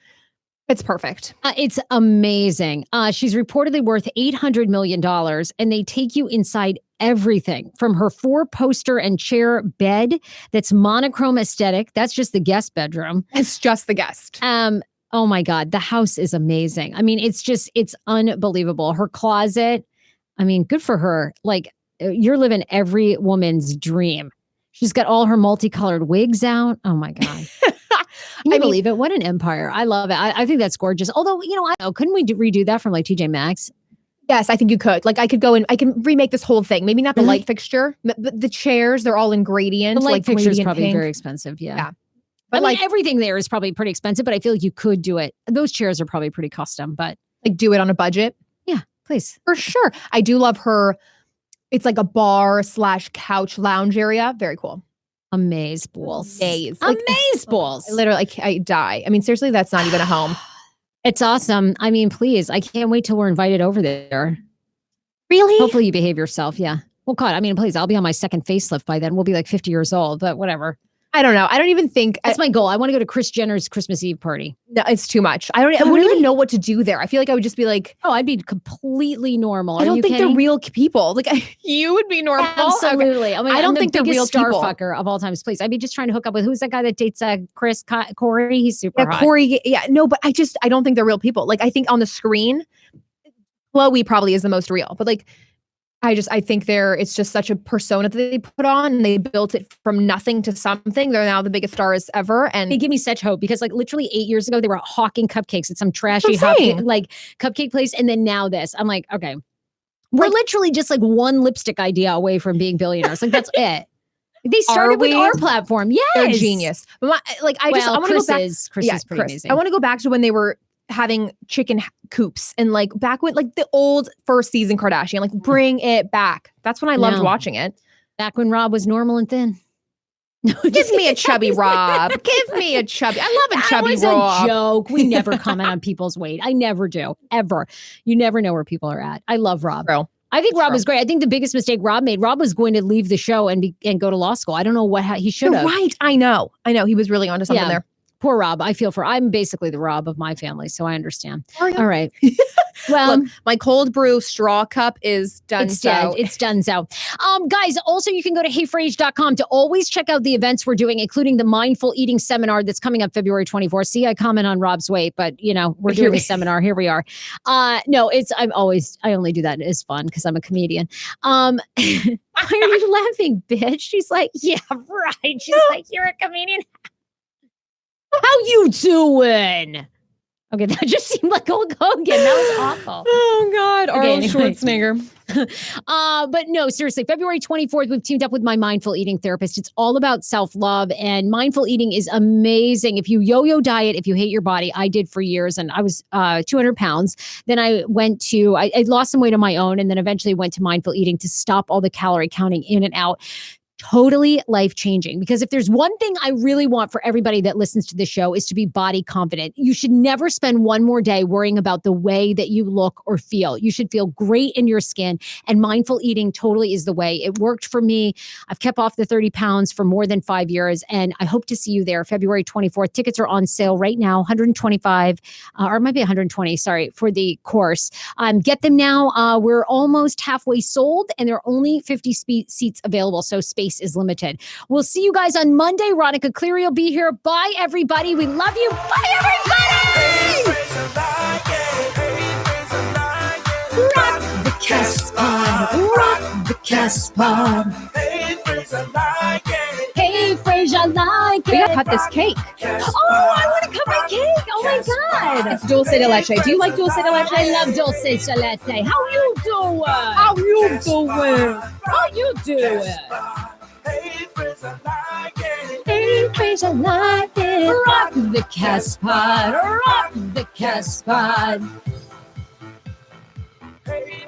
S2: perfect.
S1: It's amazing. She's reportedly worth $800 million and they take you inside everything from her 4-poster and chair bed that's monochrome aesthetic. That's just the guest bedroom.
S2: It's just the guest.
S1: Oh my God. The house is amazing. I mean, it's unbelievable. Her closet, I mean, good for her. Like, you're living every woman's dream. She's got all her multicolored wigs out. Oh my God. Can you believe it? What an empire. I love it. I think that's gorgeous. Although, you know, I don't know, couldn't we redo that from like TJ Maxx?
S2: Yes, I think you could. Like I could go and I can remake this whole thing. Maybe not the light fixture, but the chairs, they're all in gradient.
S1: The light fixture is probably
S2: pink.
S1: very expensive. Yeah.
S2: But
S1: I mean,
S2: like
S1: everything there is probably pretty expensive, but I feel like you could do it. Those chairs are probably pretty custom, but
S2: like do it on a budget.
S1: Yeah, please.
S2: For sure. I do love her. It's like a bar / couch lounge area. Very cool.
S1: Amaze balls.
S2: Amaze balls. Literally, I die. I mean, seriously, that's not even a home.
S1: It's awesome. I mean, please, I can't wait till we're invited over there.
S2: Really?
S1: Hopefully you behave yourself. Yeah. Well, God, I mean, please, I'll be on my second facelift by then. We'll be like 50 years old, but whatever.
S2: I don't know. I don't even think
S1: that's my goal. I want to go to Kris Jenner's Christmas Eve party.
S2: No, it's too much. I wouldn't even know what to do there. I feel like I would just be like,
S1: oh, I'd be completely normal.
S2: I don't think they're real people. Like you would be normal.
S1: Absolutely.
S2: Okay.
S1: I mean,
S2: I don't think they're real
S1: star
S2: people.
S1: Fucker of all times. Please, I'd be just trying to hook up with who's that guy that dates Corey? He's super hot.
S2: Corey. Yeah, no, but I don't think they're real people. Like I think on the screen, Chloe probably is the most real, but like. I think it's just such a persona that they put on and they built it from nothing to something. They're now the biggest stars ever. And
S1: they give me such hope because like literally 8 years ago, they were hawking cupcakes at some trashy cupcake place. And then now this, I'm like, okay, we're literally just like one lipstick idea away from being billionaires. Like that's it. They started with
S2: we?
S1: our platform. Yes.
S2: They're genius. But I want to go back.
S1: Chris is pretty amazing.
S2: I want to go back to when they were having chicken coops and like back when like the old first season Kardashian, like bring it back. That's when I loved watching it.
S1: Back when Rob was normal and thin.
S2: Give me a chubby Rob. Give me a chubby. I love a chubby
S1: Rob. That was a joke. We never comment on people's weight. I never do. Ever. You never know where people are at. I love Rob.
S2: True.
S1: I think Rob is great. I think the biggest mistake Rob made, Rob was going to leave the show and go to law school. I don't know he should have.
S2: Right. I know. He was really onto something there.
S1: Poor Rob. I'm basically the Rob of my family, so I understand. All right.
S2: Well, look, my cold brew straw cup is done.
S1: It's done. Guys, also you can go to heyfrase.com to always check out the events we're doing, including the mindful eating seminar that's coming up February 24th. See, I comment on Rob's weight, but we're doing a seminar. Here we are. No, I only do that. It's fun because I'm a comedian. Why are you laughing, bitch? She's like, yeah, right. She's like, you're a comedian. How you doing? Okay, that just seemed like Hulk Hogan. That was awful.
S2: Oh, God. Arnold Schwarzenegger.
S1: But no, seriously, February 24th, we've teamed up with my mindful eating therapist. It's all about self-love, and mindful eating is amazing. If you yo-yo diet, if you hate your body, I did for years, and I was 200 pounds. Then I lost some weight on my own, and then eventually went to mindful eating to stop all the calorie counting in and out. Totally life-changing, because if there's one thing I really want for everybody that listens to this show is to be body confident. You should never spend one more day worrying about the way that you look or feel. You should feel great in your skin, and mindful eating totally is the way. It worked for me. I've kept off the 30 pounds for more than 5 years, and I hope to see you there February 24th. Tickets are on sale right now, 125, or it might be 120, for the course. Get them now. We're almost halfway sold, and there are only 50 seats available, so space is limited. We'll see you guys on Monday. Ronica Cleary will be here. Bye, everybody. We love you. Bye, everybody. Rock the cast on. Rock the cast on. Hey, Frase, I like it.
S2: We gotta cut this cake.
S1: Oh, I want to cut my cake. Oh, my God.
S2: It's dulce de leche. Do you like dulce de leche?
S1: I love dulce de leche. How you doing?
S2: How you doing?
S1: How you doing?
S3: Hey, Frase, I like it.
S1: Hey, Frase, I like it. Rock the cast pod. Rock the cast pod.
S3: Hey,